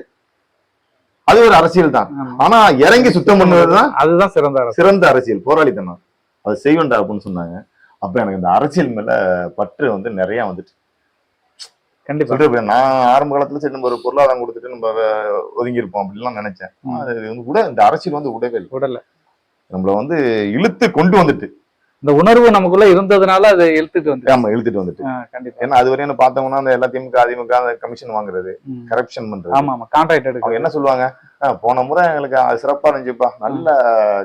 B: அது ஒரு அரசியல் தான். ஆனா இறங்கி சுத்தம் பண்ணுவதுதான் அதுதான் சிறந்த அரசியல், போராளித்தனம். அதை செய்வேன்டா அப்படின்னு சொன்னாங்க. அப்ப எனக்கு இந்த அரசியல் மேல பற்று வந்து நிறைய வந்துட்டு.
A: கண்டிப்பா.
B: சொல்லிட்டு நான் ஆரம்ப காலத்துல சரி நம்ம ஒரு பொருளாதாரம் கொடுத்துட்டு நம்ம ஒதுங்கி இருப்போம் அப்படின்லாம் நினைச்சேன். அது வந்து கூட இந்த அரசியல் வந்து உடல நம்மள வந்து இழுத்து கொண்டு வந்துட்டு,
A: இந்த உணர்வு நமக்குள்ள இருந்ததுனால அதை இழுத்துட்டு வந்து.
B: ஆமா, இழுத்துட்டு வந்துட்டு.
A: கண்டிப்பா.
B: ஏன்னா அது வரையும் பார்த்தோம்னா அந்த எல்லா திமுக அதிமுக கமிஷன் வாங்குறது, கரப்ஷன் பண்றது.
A: ஆமா ஆமா, கான்ட்ராக்ட் எடுக்க.
B: அவங்க என்ன சொல்லுவாங்க, போன முறை எங்களுக்கு சிறப்பா இருந்துச்சுப்பா, நல்ல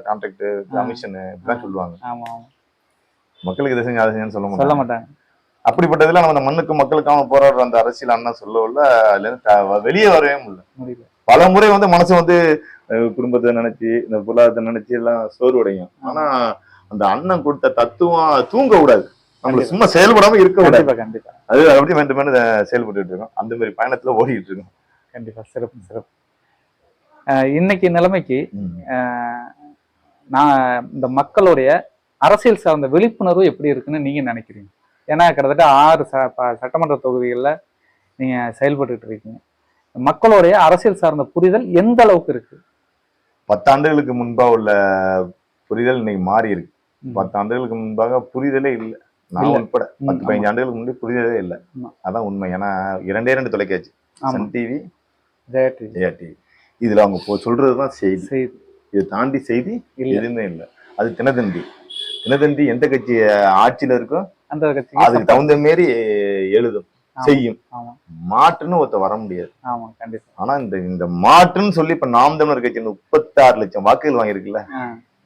B: கான்ட்ராக்ட் கமிஷன் இப்படிதான் சொல்லுவாங்க.
A: ஆமா ஆமா,
B: மக்களுக்கு இதை செஞ்சு அதை செஞ்சு சொல்ல மாட்டாங்க. அப்படிப்பட்டதுல நம்ம அந்த மண்ணுக்கு மக்களுக்காக போராடுற அந்த அரசியல் அண்ணன் சொல்லல, அதுல இருந்து வெளியே வரவே முடியல. பல முறை வந்து மனசு வந்து குடும்பத்தை நினைச்சு இந்த பொருளாதாரத்தை நினைச்சு எல்லாம் சோர்வடையும். ஆனா அந்த அண்ணன் கொடுத்த தத்துவம் தூங்க கூடாது, நம்மளுக்கு சும்மா செயல்படாம இருக்க கூடாது.
A: கண்டிப்பா.
B: அது அப்படி வேண்டு மேலும் செயல்பட்டு இருக்கோம், அந்த மாதிரி பயணத்துல ஓடிட்டு இருக்கோம்.
A: கண்டிப்பா, சிறப்பு சிறப்பு. இன்னைக்கு நிலைமைக்கு நான் இந்த மக்களுடைய அரசியல் சார்ந்த விழிப்புணர்வு எப்படி இருக்குன்னு நீங்க நினைக்கிறீங்க? ஏன்னா கிட்டத்தட்ட 6 சட்டமன்ற தொகுதிகளில் நீங்க செயல்பட்டு இருக்கீங்க. மக்களுடைய அரசியல் சார்ந்த புரிதல் எந்த அளவுக்கு இருக்கு?
B: 10 ஆண்டுகளுக்கு முன்பா உள்ள புரிதல் இன்னைக்கு மாறி இருக்கு. 10 ஆண்டுகளுக்கு முன்பாக புரிதலே இல்லை, நான் உட்பட 10-15 ஆண்டுகளுக்கு முன்னாடி புரிதலே இல்லை. அதான் உண்மை. ஏன்னா 2 தொலைக்காட்சி, சன் டிவி, ஜெயா டிவி. இதுல அவங்க சொல்றதுதான் செய்தி. இதை தாண்டி செய்தி எதுவுமே இல்லை. அது தினத்தந்தி எந்த கட்சி ஆட்சியில இருக்கோ அந்த கட்சி அதுக்கு தகுந்த மாரி எழுதும், செய்யும். மாற்றுன்னு ஒருத்த வர முடியாது. ஆனா இந்த மாற்றுன்னு சொல்லி இப்ப நாம் தமிழர் கட்சி 36 லட்சம் வாக்குகள் வாங்கியிருக்குல்ல,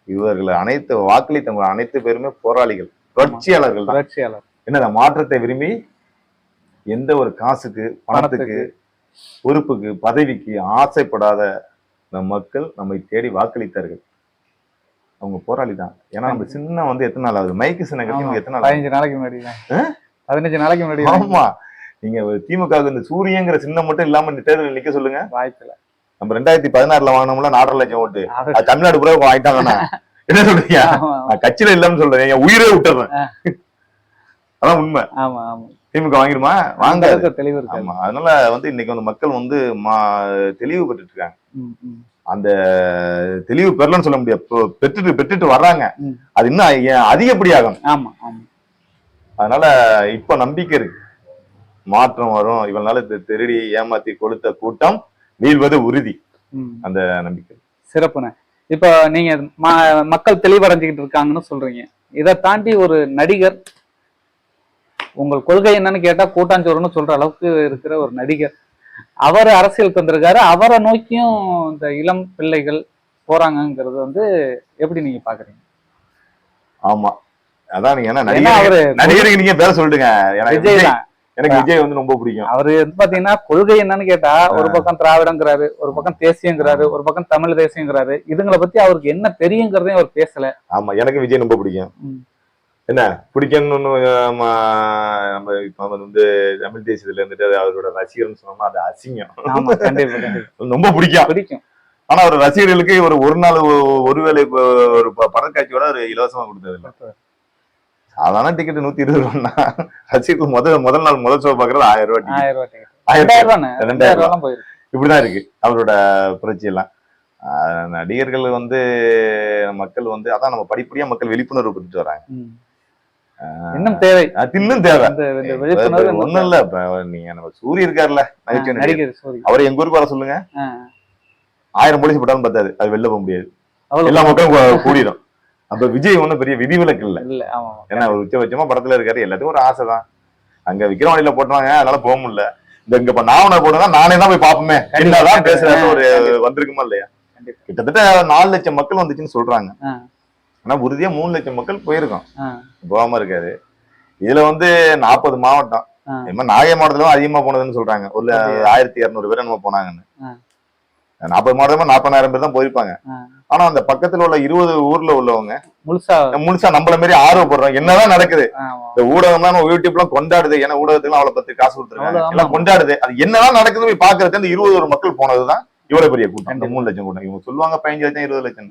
B: இவர்கள் அனைத்து வாக்களித்த அனைத்து பேருமே போராளிகள், புரட்சியாளர்கள். என்ன மாற்றத்தை விரும்பி எந்த ஒரு காசுக்கு, பணத்துக்கு, பொறுப்புக்கு, பதவிக்கு ஆசைப்படாத நம் மக்கள் நம்மை தேடி வாக்களித்தார்கள். அவங்க போராளி தான். ஏன்னா நம்ம சின்ன வந்து எத்தனை நாள் ஆகுது, மைக்கு சின்ன கட்சி எத்தனை நாள்? 15 நாளைக்கு முன்னாடி. ஆமா, நீங்க திமுக இந்த சூரியங்கிற சின்னம் மட்டும் இல்லாம தேர்தலில் நிக்க சொல்லுங்க, வாய்ப்பில்லை. நம்ம 2016 வாங்கினோம்ல 4.5 லட்சம் ஓட்டு, அது தமிழ்நாடு பூரா வாங்கிட்டாங்கன்னா என்ன சொல்றீங்க? கட்சியில இல்லன்னு சொல்றேன், என் உயிரே விட்டுறேன். அதான் உண்மை. திமுக வாங்கிருமா? வாங்க, தெளிவு இருக்கு. ஆமா, அதனால வந்து இன்னைக்கு வந்து மக்கள் வந்து தெளிவு பெற்றுட்டு இருக்காங்க. அந்த தெளிவு பெறலன்னு சொல்ல முடியாது, பெற்றுட்டு வர்றாங்க. அது இன்னும் அதிகப்படியாகும். அதனால இப்ப நம்பிக்கை இருக்கு, மாற்றம் வரும். இவனால திருடி ஏமாத்தி கொடுத்த கூட்டம் வீழ்வது உறுதி, அந்த நம்பிக்கை. சிறப்புண்ணே. இப்ப நீங்க மக்கள் தெளிவடைஞ்சுக்கிட்டு இருக்காங்கன்னு சொல்றீங்க. இதை தாண்டி ஒரு நடிகர், உங்கள் கொள்கை என்னன்னு கேட்டா கூட்டாஞ்சோறுன்னு சொல்ற அளவுக்கு இருக்கிற ஒரு நடிகர், அவர் அரசியலுக்கு வந்திருக்காரு. அவரை நோக்கியும் இந்த இளம் பிள்ளைகள் போறாங்கிறது வந்து எப்படி நீங்க பாக்குறீங்க? ஆமா, அதான் நீங்க என்ன நடிகருக்கு நீங்க பேர சொல்லிட்டுங்க. எனக்கு விஜய் வந்து ரொம்ப பிடிக்கும். அவரு வந்து பாத்தீங்கன்னா கொள்கை என்னன்னு கேட்டா, ஒரு பக்கம் திராவிடங்கிறாரு, ஒரு பக்கம் தேசியங்கிறாரு, ஒரு பக்கம் தமிழ் தேசியங்கிறாரு. இதுங்களை பத்தி அவருக்கு என்ன தெரியுங்கிறதையும் அவர் பேசல. ஆமா, எனக்கு விஜய் ரொம்ப பிடிக்கும். என்ன பிடிக்கணும்னு நம்ம இப்ப வந்து தமிழ் தேசியத்துல இருந்துட்டு அவரோட ரசிகர்னு சொன்னோம்னா அது அசிங்கம். ரொம்ப பிடிக்கும். ஆனா அவர் ரசிகர்களுக்கு ஒரு நாள் ஒருவேளை ஒரு படக்காட்சியோட ஒரு இலவசமா கொடுத்தது இல்லை. சாதாரண டிக்கெட் 120 ரூபான்னா ரசிகர்கள் முதல் நாள் முதல் ஷோ பாக்குறது 1000 ரூபாய், 2000 ரூபாய். இப்படிதான் இருக்கு அவரோட புரட்சி எல்லாம். நடிகர்கள் வந்து மக்கள் வந்து அதான் நம்ம படிப்படியா மக்கள் விழிப்புணர்வு பெற்றுட்டு வராங்க. இன்னும் தேவை. ஒண்ணும் இல்ல, இப்ப நீங்க நம்ம சூரிய இருக்காருல்ல, அவரை எங்க ஊருக்கு வர சொல்லுங்க, 1000 போலீஸ் போட்டாலும் பத்தாது, அது வெளில போக முடியாது, எல்லா மக்களும் கூடிடும். அப்ப விஜய் ஒண்ணும் பெரிய விதிவிலக்கு இல்ல. ஏன்னா அவர் உச்சபட்சமா படத்துல இருக்காரு, எல்லாத்துக்கும் ஒரு ஆசைதான். அங்க விக்ரவாணியில போட்டாங்க, அதனால போக முடியல. இந்த இப்ப நான் போட்டா நானே தான் போய் பாப்போமே, என்னதான் பேசுறாரு ஒரு வந்திருக்குமா இல்லையா? கிட்டத்தட்ட 4 லட்சம் மக்கள் வந்துச்சுன்னு சொல்றாங்க. ஆனா உறுதியா 3 லட்சம் மக்கள் போயிருக்கோம், போகாம இருக்காரு. இதுல வந்து 40 மாவட்டம், நாகை மாவட்டத்துல அதிகமா போனதுன்னு சொல்றாங்க. ஒரு 1200 பேர் நம்ம போனாங்கன்னு. 40 மாவட்டமா 40,000 பேர் தான் போயிருப்பாங்க. ஆனா அந்த பக்கத்துல உள்ள 20 ஊர்ல உள்ளவங்க முழுசா நம்மள மாதிரி ஆர்வப்படுறாங்க. என்னதான் நடக்குது, இந்த ஊடகம் தான் யூடியூப் எல்லாம் கொண்டாடுது. ஏன்னா ஊடகத்துக்கு அவளை பத்தி காசு கொடுத்துருக்காங்க, எல்லாம் கொண்டாடுது. அது என்னதான் நடக்குதுன்னு போய் பாக்குறதுக்கு அந்த 21 மக்கள் போனதுதான் இவ்வளவு பெரிய கூட்டம். இந்த 3 லட்சம் கூட்டம். இவங்க சொல்லுவாங்க 15 லட்சம் 20 லட்சம்,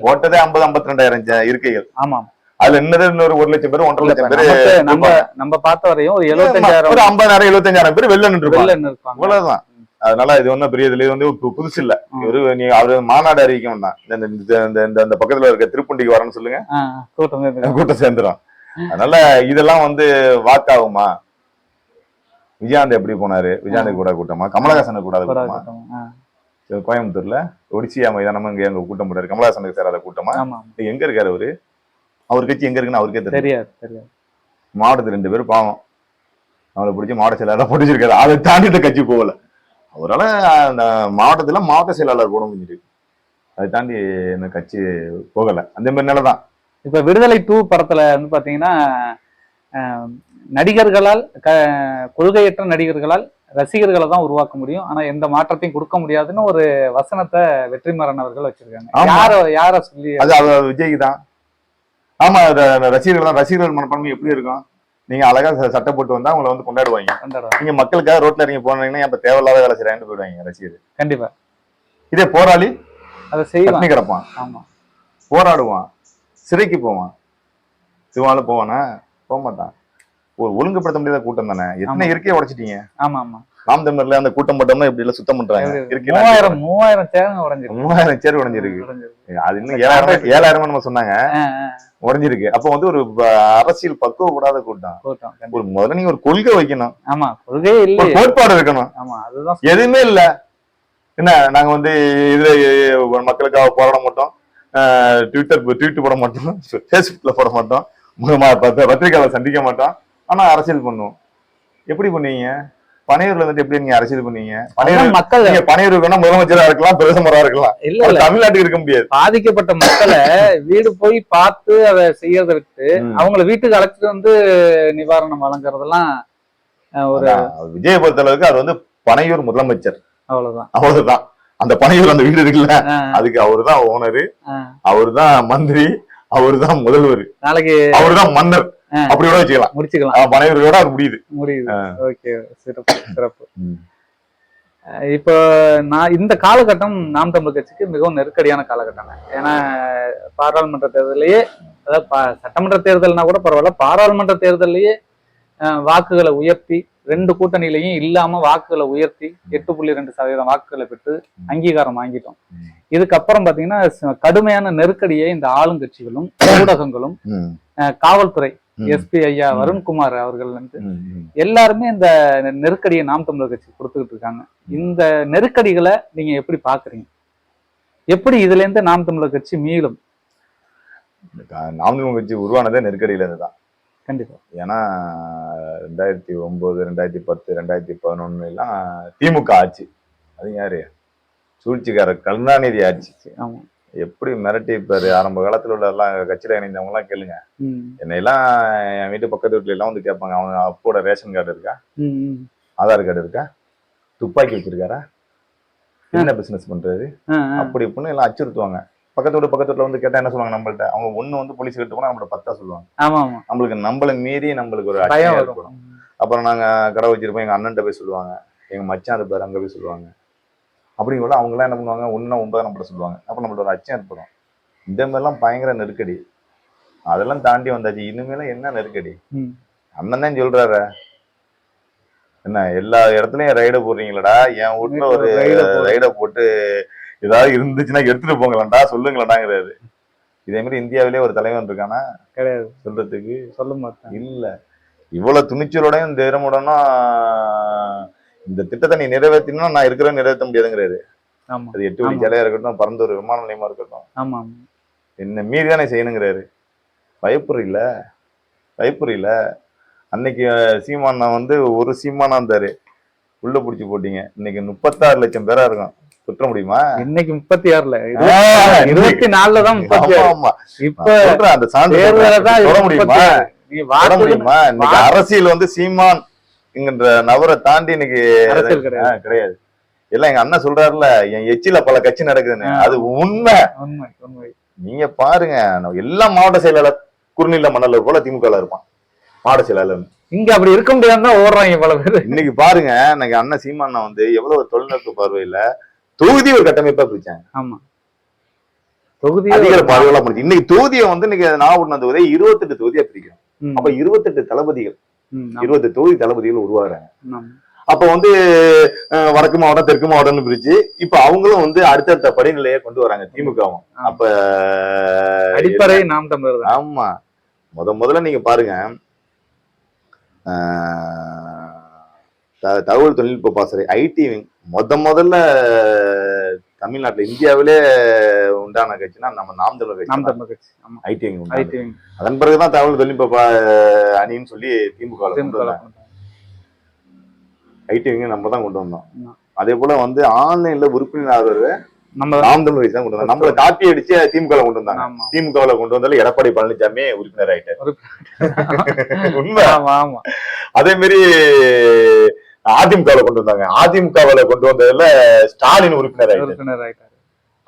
B: ஓட்டதே 50-52,000 இருக்கைகள். அதுல இன்னொரு 1 லட்சம் பேர் 1.5 லட்சம் பேர் நம்ம பார்த்த வரையும் 50,000 75,000 பேர் வெளில நின்று இவ்வளவுதான். அதனால இது ஒன்றும் பெரிய இதுல வந்து புதுசு இல்ல. இவரு நீ அவரு மாநாடு அறிவிக்கணும் தான். இந்த பக்கத்துல இருக்க திருப்பண்டிக்கு வரேன்னு சொல்லுங்க, கூட்டம் சேர்ந்துடும். அதனால இதெல்லாம் வந்து வாக்காகுமா? விஜயாந்த் எப்படி போனாரு? விஜயாந்த் கூட கூட்டமா? கமலஹாசனுக்கு கூடாத கூட்டமா? கோயம்புத்தூர்ல ஒடிசியா மைதானமா எங்க கூட்டம் போட்டாரு, கமலஹாசனுக்கு சேராத கூட்டமா? எங்க இருக்காரு அவரு? அவர் கட்சி எங்க இருக்குன்னு அவருக்கே தெரியாது. மாவட்டத்துக்கு 2 பேரும் பாவம் அவளை பிடிச்சி மாவட்ட செயலாளர் பிடிச்சிருக்காரு. அதை தாண்டி இந்த கட்சி போகல. அவரால் அந்த மாவட்டத்துல மாவட்ட செயலாளர் போட முடிஞ்சிருக்கு. அதை தாண்டி இந்த கட்சி போகல. அந்த மாதிரி நிலைதான்.
A: இப்ப விடுதலை 2 படத்துல வந்து பாத்தீங்கன்னா நடிகர்களால் கொள்கையற்ற நடிகர்களால் ரசிகர்களை தான் உருவாக்க முடியும், ஆனா எந்த மாற்றத்தையும் கொடுக்க முடியாதுன்னு ஒரு வசனத்தை வெற்றிமாறன் அவர்கள் வச்சிருக்காங்க. யார சொல்லி?
B: அது விஜய்க்கு தான். ஆமா, ரசிகர்கள் மனப்பான்மை எப்படி இருக்கும்? நீங்க அழகா சட்டை போட்டு வந்தா உங்களை வந்து கொண்டாடுவாங்க. நீங்க மக்களுக்காக ரோட்ல இறங்கி போனீங்கன்னா இப்ப தேவையில்லாத வேலை செய்யறாங்கன்னு போயிடுவாங்க ரசிகர். கண்டிப்பா. இதே போராளி அதை செய்ய கிடப்பான். ஆமா, போராடுவான், சிறைக்கு போவான். சிவாலும் போவானா? போக மாட்டான். ஒரு ஒழுங்குபடுத்த முடியாத கூட்டம் தானே. எத்தனை இருக்கையை உடைச்சிட்டீங்க. ஆமா ஆமா. நாம் தமிழர்ல அந்த கூட்டம் போட்டோம்னா இப்படி எல்லாம் சுத்தம் பண்றாங்க. 3000 சேர் உடைஞ்சிருக்கு. அது இன்னும் 7000 நம்ம சொன்னாங்க, உடைஞ்சிருக்கு. அப்ப வந்து ஒரு அரசியல் பக்குவப்படாத கூட்டம். ஒரு முதல்ல நீங்க ஒரு கொள்கை வைக்கணும். ஆமா, கொள்கை இல்ல, கோட்பாடு இருக்கணும். ஆமா, அதுதான். எதுவுமே இல்ல. என்ன நாங்க வந்து இதுல மக்களுக்காக போராட மாட்டோம், ட்விட் போட மாட்டோம், பேஸ்புக்ல போட மாட்டோம், பத்திரிகையாளர் சந்திக்க மாட்டோம், ஆனா அரசியல் பண்ணுவோம். எப்படி பண்ணுவீங்க? பனையூர்ல வந்துட்டு எப்படி நீங்க அரசியல் பண்ணீங்க? மக்கள் பனையூர் முதலமைச்சரா இருக்கலாம், பிரதமரா இருக்கலாம், இல்ல தமிழ்நாட்டுக்கு இருக்க முடியாது. பாதிக்கப்பட்ட மக்களை வீடு போய் பார்த்து அதை செய்யறதை விட்டு அவங்களை வீட்டுக்கு அழைச்சிட்டு வந்து நிவாரணம் வழங்குறதெல்லாம் ஒரு விஜய பொறுத்த அளவுக்கு அது வந்து பனையூர் முதலமைச்சர், அவ்வளவுதான். அந்த பனையூர் அந்த வீடு இருக்குல்ல, அதுக்கு அவருதான் ஓனரு, அவருதான் மந்திரி, அவருதான் முதல்வர், நாளைக்கு அவருதான் மன்னர். அப்படி கூட வச்சுக்கலாம், முடிச்சுக்கலாம். பனையூரோட அது முடியுது. ஓகே, சிறப்பு. இப்போ நான் இந்த காலகட்டம் நாம் தமிழர் கட்சிக்கு மிகவும் நெருக்கடியான காலகட்டம். ஏன்னா பாராளுமன்ற தேர்தலையே, அதாவது சட்டமன்ற தேர்தல்னா கூட பரவாயில்ல, பாராளுமன்ற தேர்தலையே வாக்குகளை உயர்த்தி 2 கூட்டணியிலையும் இல்லாம வாக்குகளை உயர்த்தி 8.2% வாக்குகளை பெற்று அங்கீகாரம் வாங்கிட்டோம். இதுக்கப்புறம் பாத்தீங்கன்னா கடுமையான நெருக்கடியை இந்த ஆளுங்கட்சிகளும் ஊடகங்களும் காவல்துறை எஸ்பி ஐயா வருண்குமார் அவர்கள் வந்து எல்லாருமே இந்த நெருக்கடியை நாம் தமிழர் கட்சி கொடுத்துக்கிட்டு இருக்காங்க. இந்த நெருக்கடிகளை நீங்க எப்படி பாக்குறீங்க? எப்படி இதுல இருந்து நாம் தமிழர் கட்சி மீளும்? நாம் தமிழர் கட்சி உருவானதே நெருக்கடியில இருந்துதான். கண்டிப்பா. ஏன்னா 2009, 2010, 2011 எல்லாம் திமுக ஆட்சி. அது யாரு? சூழ்ச்சிக்கார கருணாநிதி ஆட்சி. ஆமா, எப்படி மிரட்டி இருப்பாரு. ஆரம்ப காலத்துல உள்ள எல்லாம் கட்சியில இணைந்தவங்க எல்லாம் கேளுங்க. என்னையெல்லாம் என் வீட்டு பக்கத்து வீட்டுல எல்லாம் வந்து கேட்பாங்க, அவங்க அப்போட ரேஷன் கார்டு இருக்கா, ஆதார் கார்டு இருக்கா, துப்பாக்கி வச்சிருக்காரா, என்ன பிசினஸ் பண்றாரு, அப்படி இப்படின்னு எல்லாம் அச்சுறுத்துவாங்க. பக்கத்துல வந்து கேட்டா என்ன சொல்லுவாங்க நம்மள்ட்ட? அவங்க ஒண்ணு வந்து போலீஸ் கிட்ட போனா நம்மள 10 சொல்லுவாங்க. நம்மளுக்கு நம்மள மீறி நம்மளுக்கு ஒரு அச்சம் ஏற்படும். அப்புறம் நாங்க கடை வச்சிருப்போம், எங்க அண்ணன்ட்ட போய் சொல்லுவாங்க, எங்க மச்சான் இருப்பாரு அங்க போய் சொல்லுவாங்க. அப்படிங்குள்ள அவங்க எல்லாம் என்ன பண்ணுவாங்க, 1 நம்மள சொல்லுவாங்க. அப்ப நம்மளோட ஒரு அச்சம் ஏற்படும். இந்த மாதிரிலாம் பயங்கர நெருக்கடி. அதெல்லாம் தாண்டி வந்தாச்சு. இனிமேல என்ன நெருக்கடி? அண்ணன் தான் சொல்றாரு, என்ன எல்லா இடத்துலயும் ரைட போடுறீங்களடா, என் வீட்டுல ஒரு ரைட போட்டு ஏதாவது இருந்துச்சுன்னா எடுத்துட்டு போங்களேன்டா, சொல்லுங்களேடாங்கிறாரு. இதே மாதிரி இந்தியாவிலே ஒரு தலைவன் இருக்கானா? கிடையாது. சொல்றதுக்கு சொல்ல மாட்டேன். இல்ல, இவ்வளவு துணிச்சலோடையும் தைரியமுடனா இந்த திட்டத்தை நீ நிறைவேற்றினா நான் இருக்கிற நிறைவேற்ற முடியாதுங்கிறாரு. அது 8 வழி சாலையா இருக்கட்டும், பரந்தூர் விமான நிலையமா இருக்கட்டும், என்ன மீறிதானே செய்யணுங்கிறாரு. பயப்புரியல. அன்னைக்கு சீமானா வந்து ஒரு சீமானா இருந்தாரு, உள்ள புடிச்சு போட்டீங்க. இன்னைக்கு 36 லட்சம் பேரா இருக்கும். சுற்ற முடியுமா? இன்னைக்கு 36 24 தான். இப்ப அந்த சான்று முடியுமா? இன்னைக்கு அரசியல் வந்து சீமான் என்கின்ற நபரை தாண்டி இன்னைக்கு கிடையாது. எல்லாம் எங்க அண்ணன் சொல்றாருல, என் எச்சில பல கட்சி நடக்குதுன்னு, அது உண்மை. நீங்க பாருங்க, எல்லா மாவட்ட செயலாளர் குறுநில மணலர் போல திமுக இருப்பான் மாவட்ட செயலாளர். இங்க அப்படி இருக்க முடியாதுதான் ஓடுறாங்க பல பேர். இன்னைக்கு பாருங்க, இன்னைக்கு அண்ணன் சீமானா வந்து எவ்வளவு தொழில்நுட்ப பார்வையில தொகுதி ஒரு கட்டமைப்பா பிரிச்சாங்க. ஆமா, தொகுதி அதிகார பார்வையெல்லாம் பிரிச்சு இன்னைக்கு தொகுதியை வந்து இன்னைக்கு நாகப்பட்டினம் தொகுதியை 28 தொகுதியா பிரிக்கிறோம். அப்ப 28 தளபதிகள், 20 தொகுதி தளபதிகள் உருவாகிறாங்க. அப்ப வந்து வடக்கு மாவட்டம் தெற்கு மாவட்டம்னு பிரிச்சு இப்ப அவங்களும் வந்து அடுத்தடுத்த படிநிலையை கொண்டு வராங்க திமுகவும். அப்ப
A: அடிப்படை நாம் தமிழர்.
B: ஆமா, முதல்ல நீங்க பாருங்க, தகவல் தொழில்நுட்ப பாசறை ஐடி முதல்ல தமிழ்நாட்டுல இந்தியாவிலே உண்டான கட்சினா நம்ம நாம் தமிழர் கட்சி. ஐடி அதன் பிறகுதான் தகவல் தொழில்நுட்ப அணின்னு சொல்லி திமுக ஐடி நம்ம தான் கொண்டு வந்தோம். அதே போல வந்து ஆன்லைன்ல உறுப்பினர் நாம் தமிழ் கட்சி தான் கொண்டு வந்தோம். நம்மள காப்பி அடிச்சு திமுக கொண்டு வந்தாங்க. திமுக கொண்டு வந்தாலும் எடப்பாடி பழனிசாமி உறுப்பினர் ஆயிட்டாரு. உண்மை. அதே மாதிரி அதிமுகவில் கொண்டு வந்தாங்க. அதிமுகவில் கொண்டு வந்ததுல ஸ்டாலின் உறுப்பினர் ஆயிட்டாரு.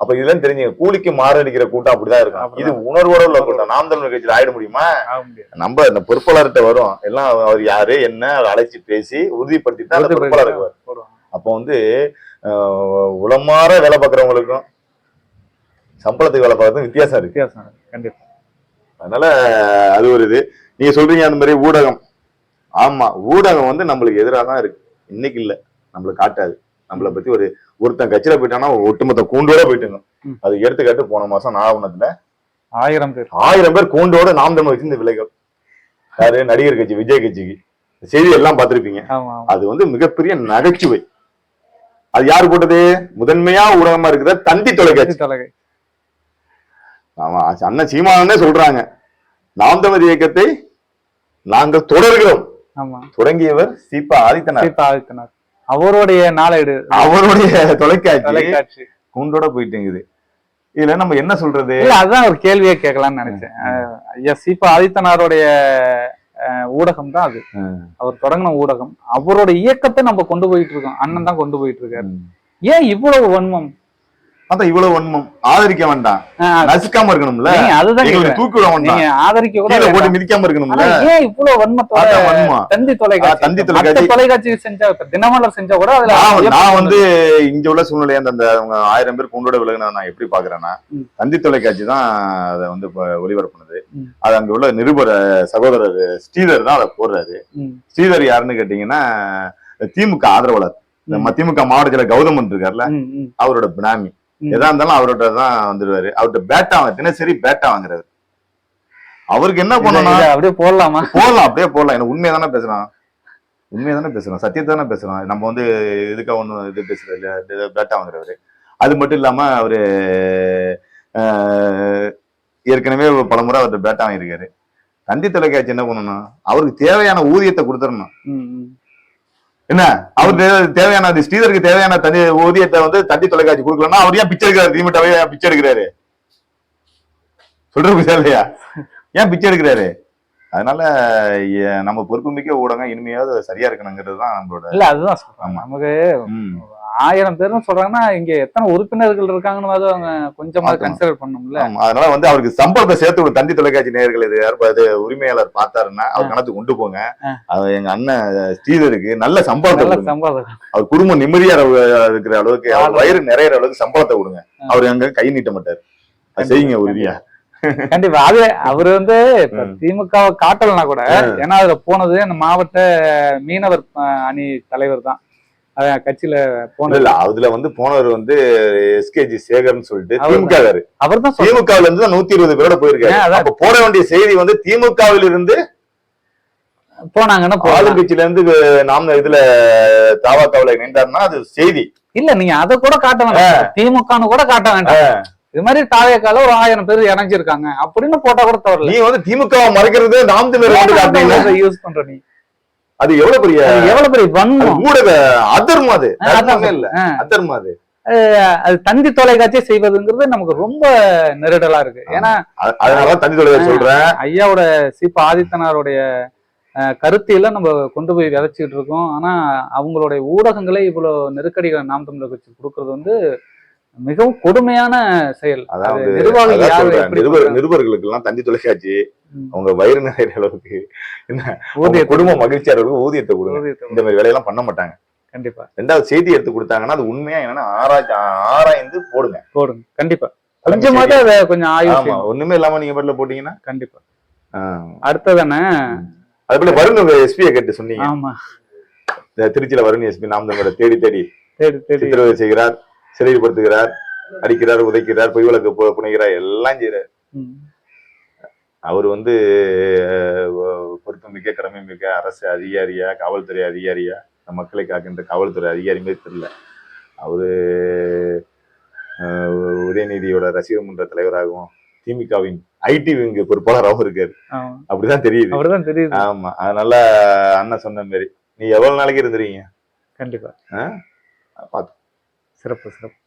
B: அப்ப இதெல்லாம் தெரிஞ்சுங்க, கூலிக்கு மாரடிக்கிற கூட்டம் அப்படிதான் இருக்கும். இது உணர்வோட உள்ள கூட்டம். நாம் தமிழர் கட்சியில ஆயிட முடியுமா? நம்ம இந்த பொறுப்பாளர்கிட்ட வரும் எல்லாம், அவர் யாரு என்ன அழைச்சி பேசி உறுதிப்படுத்தி தான் பொறுப்பாளருக்கு வரும். அப்போ வந்து உளமாற வேலை பார்க்கறவங்களுக்கும் சம்பளத்துக்கு வேலை பார்க்கறதுக்கும் வித்தியாசம் இருக்கு.
A: கண்டிப்பா.
B: அதனால அது ஒரு இது. நீங்க சொல்றீங்க அந்த மாதிரி ஊடகம். ஆமா, ஊடகம் வந்து நம்மளுக்கு எதிராக தான் இருக்கு. இன்னைக்கு இல்ல, நம்மளுக்கு காட்டாது. நம்மளை பத்தி ஒருத்தன் கட்சியில போயிட்டானா கூட்டமொத்த கூண்டோட போயிட்டுங்க. அது எடுத்துக்காட்டு போன மாசம் நாகப்பட்டினத்துல 1000 பேர் கூண்டோட நாம் தமிழ் வச்சு இந்த விலைகள் யாரு நடிகர் கட்சி விஜய் கட்சிக்கு செய்தி எல்லாம் பார்த்திருப்பீங்க. அது வந்து மிகப்பெரிய நகைச்சுவை. அது யாரு போட்டது? முதன்மையா ஊடகமா இருக்கிற தந்தி தொலைக்காட்சி. ஆமா, அண்ணன் சீமானே சொல்றாங்க, நாம் தமிழ் இயக்கத்தை நாங்கள் தொடர்கிறோம். தொடங்கியவர் சீபா ஆதித்தனார்.
A: அவருடைய நாளேடு, அவருடைய
B: தொலைக்காட்சி கூண்டோட போயிட்டு. இதுல நம்ம என்ன சொல்றது?
A: அதுதான் ஒரு கேள்வியே கேட்கலாம்னு நினைச்சேன். ஐயா சீபா ஆதித்தனாருடைய ஊடகம் தான் அது. அவர் தொடங்கின ஊடகம். அவரோட இயக்கத்தை நம்ம கொண்டு போயிட்டு இருக்கோம். அண்ணன் தான் கொண்டு போயிட்டு இருக்காரு. ஏன் இவ்வளவு வன்மம்?
B: அதான் இவ்வளவு வன்மம். ஆதரிக்க வேண்டாம், நசுக்காம இருக்கணும்ல.
A: அதுதான்
B: தூக்கி விட வேண்டாம்,
A: ஆதரிக்க கூட
B: போட்டு மிதிக்காம இருக்கணும்ல.
A: ஏன் இவ்வளவு வன்மத்தோட தந்தி தொலைக்காட்சி செஞ்சா, தினமலர் செஞ்சா கூட
B: நான் வந்து இங்க உள்ள சூழ்நிலையை அந்த 1000 பேர் கொண்டோட விலகின நான் எப்படி பாக்குறேன்னா, தந்தி தொலைக்காட்சி தான் அதை வந்து ஒளிபரப்புனது. அது அங்க உள்ள நிருபர் சகோதரர் ஸ்ரீதர் தான் அதை போடுறாரு. ஸ்ரீதர் யாருன்னு கேட்டீங்கன்னா திமுக ஆதரவாளர். திமுக மாவட்டத்துல கௌதமன் இருக்காருல்ல, அவரோட பினாமி. எதா இருந்தாலும் அவர்கிட்ட தான் வந்துருவாரு. அவர்கிட்ட பேட்டா தினசரி பேட்டா வாங்குறாரு. அவருக்கு என்ன பண்ணணும்?
A: அப்படியே போடலாமா?
B: போடலாம், அப்படியே போடலாம். எனக்கு உண்மையை தானே பேசுறோம், சத்தியத்தை தானே பேசுறோம். நம்ம வந்து இதுக்காக ஒன்றும் இது பேசுறது இல்ல. பேட்டா வாங்குறவரு. அது மட்டும் இல்லாம அவரு ஏற்கனவே பலமுறை அவர்கிட்ட பேட்டா வாங்கியிருக்காரு. தந்தி தொலைக்காட்சி என்ன பண்ணணும்? அவருக்கு தேவையான ஊதியத்தை கொடுத்துடணும். என்ன, அவருக்கு தேவையான ஸ்ரீதருக்கு தேவையான ஊதியத்தை வந்து தந்தி தொலைக்காட்சி கொடுக்கலன்னா அவர் ஏன் பிச்சை எடுக்கிறாரு? திமுகவே பிச்சை எடுக்கிறாரு, சொல்றது இல்லையா? ஏன் பிச்சை எடுக்கிறாரு? அதனால நம்ம பொறுப்பு மிக்க ஊடகம் இனிமையாவது சரியா இருக்கணுங்கிறது தான் நம்மளோட.
A: இல்ல அதுதான் சொல்றாங்க. நமக்கு 1000 பேரும் சொல்றாங்கன்னா இங்க எத்தனை உறுப்பினர்கள் இருக்காங்கன்னு அவங்க கொஞ்சமா கன்சிடர் பண்ணணும்ல.
B: அதனால வந்து அவருக்கு சம்பளத்தை சேர்த்து ஒரு தந்தி தொலைக்காட்சி நேயர்கள் இது யாரு உரிமையாளர் பார்த்தாருன்னா அவர் கணக்கு கொண்டு போங்க. எங்க அண்ணன் ஸ்ரீதருக்கு நல்ல சம்பளம், அவர் குடும்பம் நிம்மதியா இருக்கிற அளவுக்கு, அவர் வயிறு நிறைய அளவுக்கு சம்பளத்தை கொடுங்க. அவர் அங்க கை நீட்ட மாட்டாரு. செய்யுங்க உறுதியா.
A: கண்டிப்பா. அது அவரு வந்து திமுகவை காட்டலனா கூட, ஏன்னா அதுல போனது அந்த மாவட்ட மீனவர் அணி தலைவர் தான் கட்சியில போனது.
B: அதுல வந்து போனவர் வந்து எஸ்கேஜி சேகர்னு சொல்லிட்டு திமுக
A: அவர் தான்
B: திமுகவுல இருந்து 120 பேரோட போயிருக்காரு. அப்ப போட வேண்டிய செய்தி வந்து திமுகவில் இருந்து
A: போனாங்கன்னா
B: ஆளுங்கட்சியில இருந்து நாம இதுல தாவாக்காவில இணைந்தாருன்னா அது செய்தி
A: இல்ல. நீங்க அதை கூட காட்ட வேண்டாம், திமுகன்னு கூட காட்ட வேண்டாம். இது மாதிரி தாவேக்கால ஒரு 1000 பேர் இணைஞ்சிருக்காங்க அப்படின்னு போட்டா கூட தவறல.
B: நீ வந்து திமுக மறைக்கிறது நாம் தமிழர் யூஸ் பண்ற. நீ அது எவ்வளவு பெரிய வன்மம், ஊடக அதர்மம். அது இல்ல, அதர்மம்.
A: அது தந்தி தொலைக்காட்சி செய்வதுங்கிறது நமக்கு ரொம்ப நெருடலா இருக்கு. ஏன்னா
B: அதனால தந்தி தொலைக்காட்சி சொல்றேன்.
A: ஐயாவோட சீபா ஆதித்தனாருடைய கருத்தியெல்லாம் நம்ம கொண்டு போய் விதைச்சிட்டு இருக்கோம். ஆனா அவங்களுடைய ஊடகங்களே இவ்வளவு நெருக்கடிகளை நாம் தமிழர் கட்சி கொடுக்கறது வந்து மிகவும் கொடுமையான செயல்.
B: நிருபர்களுக்கு எல்லாம் தந்தி தொலைக்காட்சி அவங்க வயிறு நிறைய அளவுக்கு என்ன குடும்ப மகிழ்ச்சியா இருக்கும், ஊதியத்தை கொடுங்க. இந்த மாதிரி வேலையெல்லாம் பண்ண மாட்டாங்க.
A: கண்டிப்பா.
B: ரெண்டாவது செய்தி எடுத்து கொடுத்தாங்கன்னா அது உண்மையா என்னன்னா ஆராய்ந்து போடுங்க.
A: கண்டிப்பா. கொஞ்சமாவது அதை கொஞ்சம் ஆய்வு.
B: ஒண்ணுமே இல்லாம நீங்க பாட்டுல போட்டீங்கன்னா
A: கண்டிப்பா அடுத்ததானே
B: அது போல வருண் எஸ்பியை கேட்டு சொன்னீங்க.
A: ஆமா,
B: இந்த திருச்சியில வருண் எஸ்பி நாம் தமிழரை தேடி தேடி
A: தேடி தேடி
B: சித்திரவதை செய்கிறார், சிறைப்படுத்துகிறார், அடிக்கிறார், உதைக்கிறார், பொய் வழக்கு புனைகிறார், எல்லாம் செய்யறார்.
A: ம்.
B: அவர் வந்து பொறுப்பு மிக்க கடமை மிக்க அரசு அதிகாரியா, காவல்துறை அதிகாரியா, மக்களை காக்கின்ற காவல்துறை அதிகாரி மாதிரி தெரியல. அவரு உதயநிதியோட ரசிகர் மன்ற தலைவராகவும் திமுகவின் ஐடி விங்கு பொறுப்பாளராகவும் இருக்காரு. அப்படிதான் தெரியுது.
A: அப்படிதான் தெரியுது.
B: ஆமா, அதனால அண்ணன் சொன்ன மாதிரி நீ எவ்வளவு நாளைக்கு இருந்துறீங்க?
A: கண்டிப்பா.
B: பாத்து
A: சிறப்பு சிறப்பு.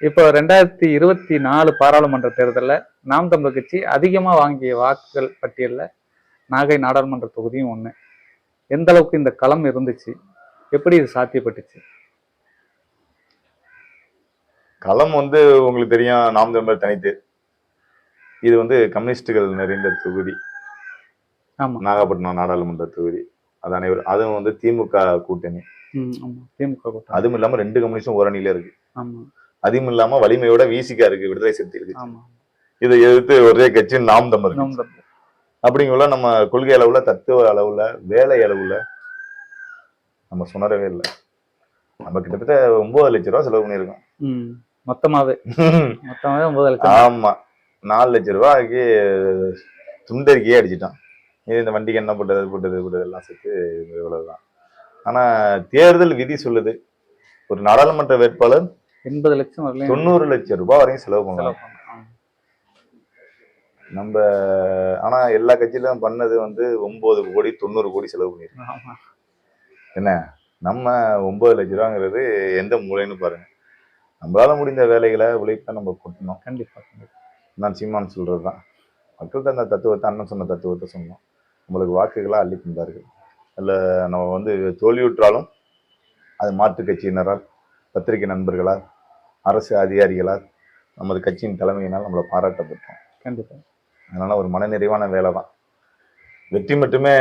A: இப்போ 2024 பாராளுமன்ற தேர்தலில் நாம் தமிழர் கட்சி அதிகமாக வாங்கிய வாக்குகள் பட்டியலில் நாகை நாடாளுமன்ற தொகுதியும் ஒன்று. எந்த அளவுக்கு இந்த களம் இருந்துச்சு, எப்படி இது சாத்தியப்பட்டுச்சு?
B: களம் வந்து உங்களுக்கு தெரியும், நாம் தமிழர் தனித்து. இது வந்து கம்யூனிஸ்டுகள் நிறைந்த தொகுதி.
A: ஆமா,
B: நாகப்பட்டினம் நாடாளுமன்ற தொகுதி. அது அனைவரும், அதுவும் வந்து திமுக கூட்டணி.
A: திமுக கூட்டணி.
B: அதுவும் இல்லாம 2 கம்யூனிஸ்டும் ஓரணியில இருக்கு.
A: ஆமா.
B: அதுவும் இல்லாம வலிமையோட விசிகா இருக்கு, விடுதலை சிறுத்தை இருக்கு.
A: ஆமா.
B: இதை எதிர்த்து ஒரே கட்சி நாம் தமிழர். அப்படிங்குள்ள நம்ம கொள்கை அளவுல, தத்துவ அளவுல, வேலை அளவுல நம்ம சுணரவே இல்லை. நம்ம கிட்டத்தட்ட 9 லட்சம் ரூபாய் செலவு பண்ணியிருக்கோம்.
A: மொத்தமாவே 9 லட்சம்.
B: ஆமா, 4 லட்சம் ரூபாய்க்கு துண்டறிக்கையே அடிச்சிட்டோம். இந்த வண்டிக்கு என்ன போட்டது எல்லாம் சேர்த்து இவ்வளவுதான். ஆனா தேர்தல் விதி சொல்லுது, ஒரு நாடாளுமன்ற வேட்பாளர்
A: 80 லட்சம்
B: 90 லட்சம் ரூபாய் வரையும் செலவு பண்ணலாம். நம்ம ஆனா எல்லா கட்சியிலும் பண்ணது வந்து 9 கோடி 90 கோடி செலவு பண்ணிருக்கோம். என்ன, நம்ம 9 லட்சம் ரூபாங்கிறது எந்த மூலைன்னு பாருங்க. நம்மளால முடிந்த வேலைகளை உழைப்ப நம்ம கொட்டணும்.
A: கண்டிப்பா.
B: நான் சீமான் சொல்றதுதான், மக்கள்கிட்ட அந்த தத்துவத்தை, அண்ணன் சொன்ன தத்துவத்தை சொன்னோம். நம்மளுக்கு வாக்குகளா அள்ளி தந்தார்கள். அதில் நம்ம வந்து தோல்வியுற்றாலும் அது மாற்று கட்சியினரால், பத்திரிகை நண்பர்களால், அரசு அதிகாரிகளால், நமது கட்சியின் தலைமையினால் நம்மளை பாராட்டப்பட்டோம்.
A: கண்டிப்பா.
B: அதனால ஒரு மனநிறைவான வேலை தான். வெற்றி மட்டுமே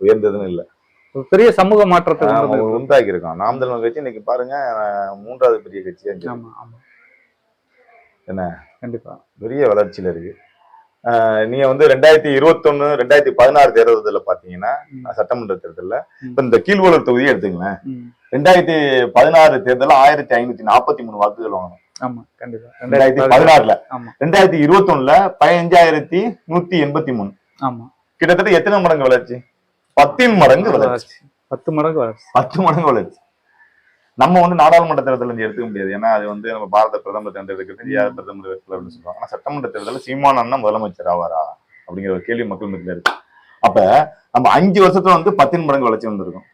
B: உயர்ந்ததுன்னு இல்லை,
A: பெரிய சமூக மாற்றத்தை
B: உண்டாக்கி இருக்கோம். நாம் தமிழர் கட்சி இன்னைக்கு பாருங்க 3வது பெரிய கட்சியா என்ன, கண்டிப்பா பெரிய வளர்ச்சியில இருக்கு. நீங்க வந்து 2021 2016 தேர்தல பாத்தீங்கன்னா, சட்டமன்ற தேர்தலில் இப்ப இந்த கீழ்வளூர் தொகுதியை எடுத்துங்களேன். 2016 தேர்தலில் 1543 வாக்குகள் வாங்கணும். 2016ல 2021ல 15183. கிட்டத்தட்ட எத்தனை மடங்கு வளர்ச்சி? 10 மடங்கு வளர்ச்சி. 10 மடங்கு வளர்ச்சி. நம்ம வந்து நாடாளுமன்ற தேர்தல் எடுத்துக்க முடியாது, ஏன்னா அது வந்து நம்ம பாரத பிரதமர் தேர்ந்தெடுக்கிறது யார் பிரதமர் வேட்பாளர்னு சொல்லுவாங்க. ஆனா சட்டமன்ற தேர்தலில் சீமான் அண்ணா முதலமைச்சர் ஆவாரா அப்படிங்கிற ஒரு கேள்வி மக்கள் மத்தியில இருக்கு. அப்ப நம்ம 5 வருஷத்துல வந்து 10 மடங்கு வளர்ச்சி வந்திருக்கும்.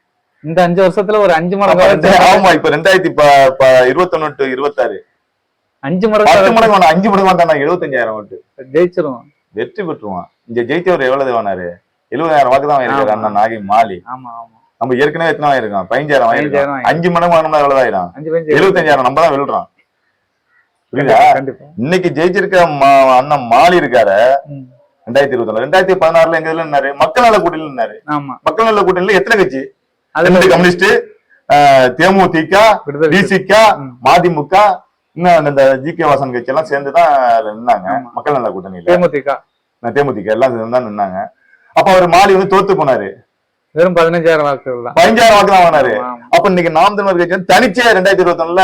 A: இந்த 5 வருஷத்துல ஒரு 5 மடங்கு வளர்ச்சி.
B: ஆமா, இப்ப 2021 to 26 5 மடங்கு 5 மடங்கு வந்தா 75,000 ஓட்டு
A: ஜெயிச்சிருவோம், வெற்றி
B: பெற்றுவான். இங்க ஜெயிச்சவர் எவ்வளவு வாங்கினாரு? 70,000 வாக்கு தான் வாங்கிருக்காரு அண்ணா நாகை மாலி. நம்ம ஏற்கனவே எத்தனை ஆயிருக்கோம்? 15,000 ஆயிருக்கோம். 5 மடங்கு வாங்கினா எவ்வளவு ஆயிரும்? 75,000. நம்ம தான் வெல்றோம். புரியுதா? இன்னைக்கு ஜெயிச்சிருக்க அண்ணன் மாலி இருக்காரு 2021. 2016ல எங்க இதுல இருந்தாரு? மக்கள் நல கூட்டணியில இருந்தாரு. மக்கள் நல கூட்டணியில எத்தனை கட்சி? 2 கம்யூனிஸ்ட், தேமுதிக, டிசிக, மதிமுக, இன்னும் இந்த ஜி.கே. வாசன் கட்சி எல்லாம் சேர்ந்துதான் நின்னாங்க மக்கள் நல கூட்டணியில. தேமுதிக எல்லாம் சேர்ந்துதான் நின்னாங்க. அப்ப அவர் மாலி வந்து தோத்து போனாரு.
A: வெறும் 15,000 வாக்குகள் தான்.
B: 15,000 வாக்கு தான் வாங்கினாரு. அப்ப இன்னைக்கு நாம் தமிழர் கட்சி வந்து தனிச்சே 2021ல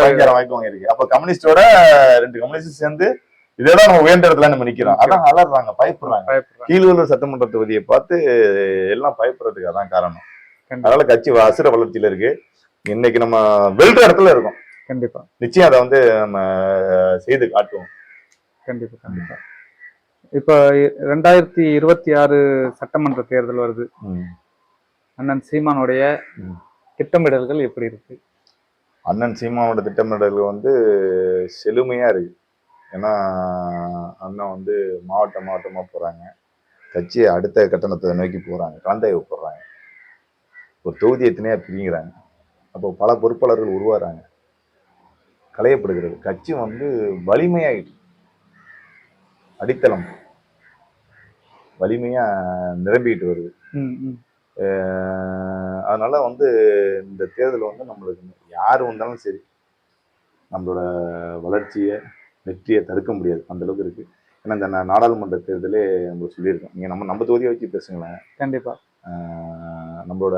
B: 15,000 வாக்கு வாங்கிருக்கு. அப்ப கம்யூனிஸ்டோட 2 கம்யூனிஸ்ட் சேர்ந்து இதெல்லாம் நம்ம உயர்ந்த இடத்துல நம்ம நிக்கிறோம். அதான் அலறாங்க, பயப்படுறாங்க. கீழ்வளூர் சட்டமன்ற தொகுதியை பார்த்து எல்லாம் பயப்படுறதுக்கு அதான் காரணம். அதனால கட்சி அசுர வளர்ச்சியில இருக்கு. இன்னைக்கு நம்ம வெல்ற இடத்துல இருக்கோம். கண்டிப்பா, நிச்சயம் அதை வந்து நம்ம செய்து காட்டுவோம்.
A: கண்டிப்பா கண்டிப்பா. இப்ப 2026 சட்டமன்ற தேர்தல் வருது. அண்ணன் சீமானுடைய திட்டமிடல்கள் எப்படி இருக்கு?
B: அண்ணன் சீமானோட திட்டமிடல்கள் வந்து செழுமையா இருக்கு. ஏன்னா அண்ணன் வந்து மாவட்டமா போறாங்க, கட்சியை அடுத்த கட்டணத்தை நோக்கி போறாங்க, கலந்தாய்வு போடுறாங்க, ஒரு தொகுதி எத்தனையா பிரிங்கிறாங்க. அப்போ பல பொறுப்பாளர்கள் உருவாகிறாங்க, களையப்படுகிறது. கட்சி வந்து வலிமையாயிட்டு, அடித்தளம் வலிமையா நிரம்பிக்கிட்டு வருது. அதனால வந்து இந்த தேர்தல் வந்து நம்மளுக்கு யாரு வந்தாலும் சரி நம்மளோட வளர்ச்சியை வெற்றியை தடுக்க முடியாது, அந்த அளவுக்கு இருக்கு. ஏன்னா இந்த நாடாளுமன்ற தேர்தலே நம்ம சொல்லியிருக்கோம். நீங்க நம்ம தொகுதியை வச்சு பேசுங்களேன்.
A: கண்டிப்பா
B: நம்மளோட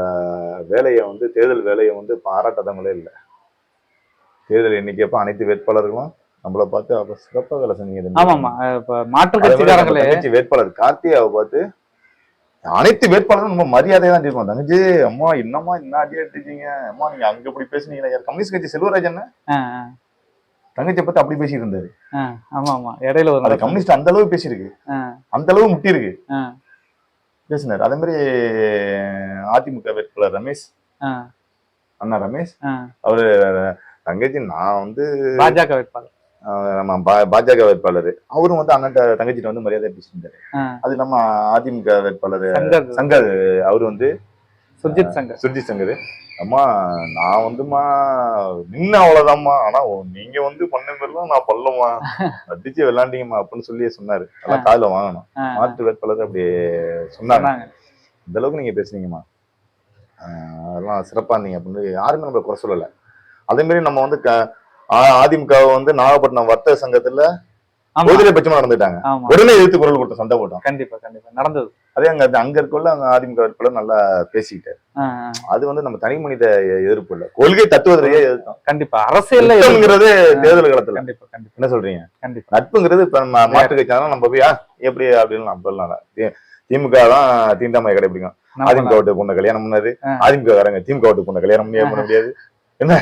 B: வேலையை வந்து தேர்தல் வேலையை வந்து பாராட்டாதவங்களே இல்லை. தேர்தல் எண்ணிக்கையப்ப அனைத்து வேட்பாளர்களும் நம்மளை பார்த்து அப்ப சிறப்பாக வேலை செஞ்சீங்க.
A: ஆமாமா, இப்ப மாற்று கட்சிக்காரங்களே
B: தங்கச்சி வேட்பாளர் கார்த்தியாவை பார்த்து அனைத்து வேட்பாளரும் நம்ம மரியாதையா தான் இருக்கோம். தங்கச்சி அம்மா என்னம்மா என்ன அடி எடுத்துட்டீங்க, அம்மா நீங்க அங்க இப்படி பேசுனீங்களா, யார் கம்யூனிஸ்ட் கட்சி செல்வராஜன் தங்கச்சியை பத்தி அப்படி பேசிட்டு இருந்தாரு.
A: ஆமா ஆமா, இடையில ஒரு
B: கம்யூனிஸ்ட் அந்த அளவு பேசியிருக்கு, அந்த அளவு முட்டி இருக்கு பேசினார். அதே மாதிரி அதிமுக வேட்பாளர் ரமேஷ், அண்ணா ரமேஷ், அவரு தங்கச்சி நான் வந்து
A: பாஜக வேட்பாளர்,
B: நம்ம பாஜக வேட்பாளர், அவரும் வந்து அண்ணன் தங்கச்சிட்ட வந்து மரியாதை பேசியிருந்தாரு. அது நம்ம அதிமுக வேட்பாளர் சங்கர், அவரு வந்து சுர்ஜித் சங்கர், அம்மா நான் வந்துமா நின்ன அவ்வளவுதான்மா, ஆனா நீங்க வந்து பண்ண மாதிரிலாம் நான் பண்ணலமா, அடிச்சு விளாண்டீங்கம்மா அப்படின்னு சொல்லி சொன்னாரு. அதெல்லாம் காதுல வாங்கணும். மாற்று வேட்பாளர் அப்படி சொன்னாங்க, இந்த அளவுக்கு நீங்க பேசுனீங்கம்மா, அதெல்லாம் சிறப்பா இருந்தீங்க அப்படின்னு யாருமே நம்மள குறை சொல்லல. அதே மாதிரி நம்ம வந்து அதிமுக வந்து நாகப்பட்டினம் வர்த்தக சங்கத்துல பட்சமா நடந்துட்டாங்க, உடனே எதிர்த்து குரல் கொடுத்த சண்டை போட்டோம்.
A: கண்டிப்பா கண்டிப்பா நடந்தது.
B: அதே அங்க இருக்கல அங்க அதிமுக வேட்பாளர் நல்லா பேசிக்கிட்டாரு. அது வந்து நம்ம தனி மனித எதிர்ப்பு இல்ல, கொள்கை தத்துவத்திலேயே எதிர்த்தோம். கண்டிப்பா அரசியல்ங்கிறது தேர்தல் காலத்துல கண்டிப்பா கண்டிப்பா என்ன சொல்றீங்க, கண்டிப்பா நட்புங்கிறது இப்ப நம்ம மாற்று கட்சியாலும் நம்ம போய் எப்படி அப்படின்னு நம்ம சொல்லலாம். திமுக தான் தீண்டாமை கடைபிடிக்கும், அதிமுக ஓட்டு பொண்ணை கல்யாணம் பண்ணாரு, அதிமுக காரங்க திமுக ஓட்டு பொண்ணை கல்யாணம் பண்ண முடியாது, என்ன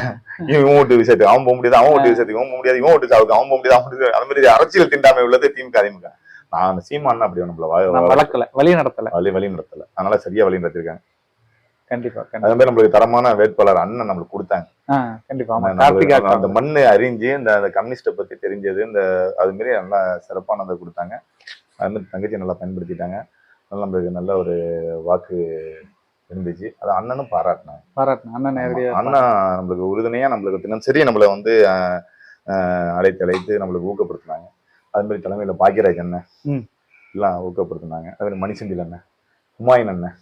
B: இவன் ஓட்டு விஷயத்துக்கு அவன் போக முடியாது, அவன் ஓட்டு விஷயத்துக்கு அவன் போக முடியாது, இவன் ஓட்டு சாவுக்கு அவன் போக முடியாது, அவன் அது மாதிரி அரசியல் தீண்டாமை உள்ளது திமுக அதிமுக. நான் சீமான் அப்படி நம்மள வளர்க்கல, வழி நடத்தல. அதனால சரியா வழி நடத்திருக்காங்க. கண்டிப்பா அதே மாதிரி நம்மளுக்கு தரமான வேட்பாளர் அண்ணன் நம்மளுக்கு கொடுத்தாங்க. கண்டிப்பா அந்த மண்ணு அறிஞ்சு இந்த கம்யூனிஸ்ட பத்தி தெரிஞ்சது, இந்த அது மாதிரி நல்லா சிறப்பானதை கொடுத்தாங்க. அது மாதிரி தங்கச்சி நல்லா பயன்படுத்திட்டாங்க. அதனால நம்மளுக்கு நல்ல ஒரு வாக்கு இருந்துச்சு. அது அண்ணனும் பாராட்டினாங்க. அண்ணா நம்மளுக்கு உறுதுணையா நம்மளுக்கு தினசரி நம்மளை வந்து அழைத்து நம்மளுக்கு ஊக்கப்படுத்தினாங்க. அது மாதிரி தலைமையில பாக்கியராஜ் அண்ணன் எல்லாம் ஊக்கப்படுத்தினாங்க. அது மாதிரி மணிசெந்தில் அண்ணன், ஹுமாயூன் அண்ணன்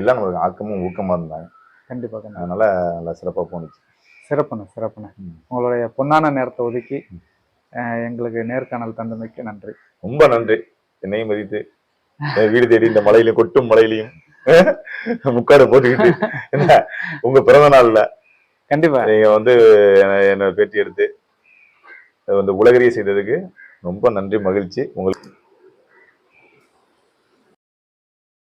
B: எல்லாம் நம்மளுக்கு ஆக்கமும் ஊக்கமா இருந்தாங்க. கண்டிப்பா அதனால நல்லா சிறப்பா போனுச்சு. சிறப்புண்ண உங்களுடைய பொன்னான நேரத்தை ஒதுக்கி எங்களுக்கு நேர்காணல் தந்தமைக்கு நன்றி. ரொம்ப நன்றி. என்னையும் மதித்து வீடு தேடி இந்த மலையிலையும் கொட்டும் மலையிலையும் முக்காடு போட்டுக்கிட்டு என்ன உங்க பிறந்த நாள்ல கண்டிப்பா நீங்க வந்து என்ன பேட்டி எடுத்து வந்து உலகறிய செய்ததுக்கு ரொம்ப நன்றி, மகிழ்ச்சி உங்களுக்கு.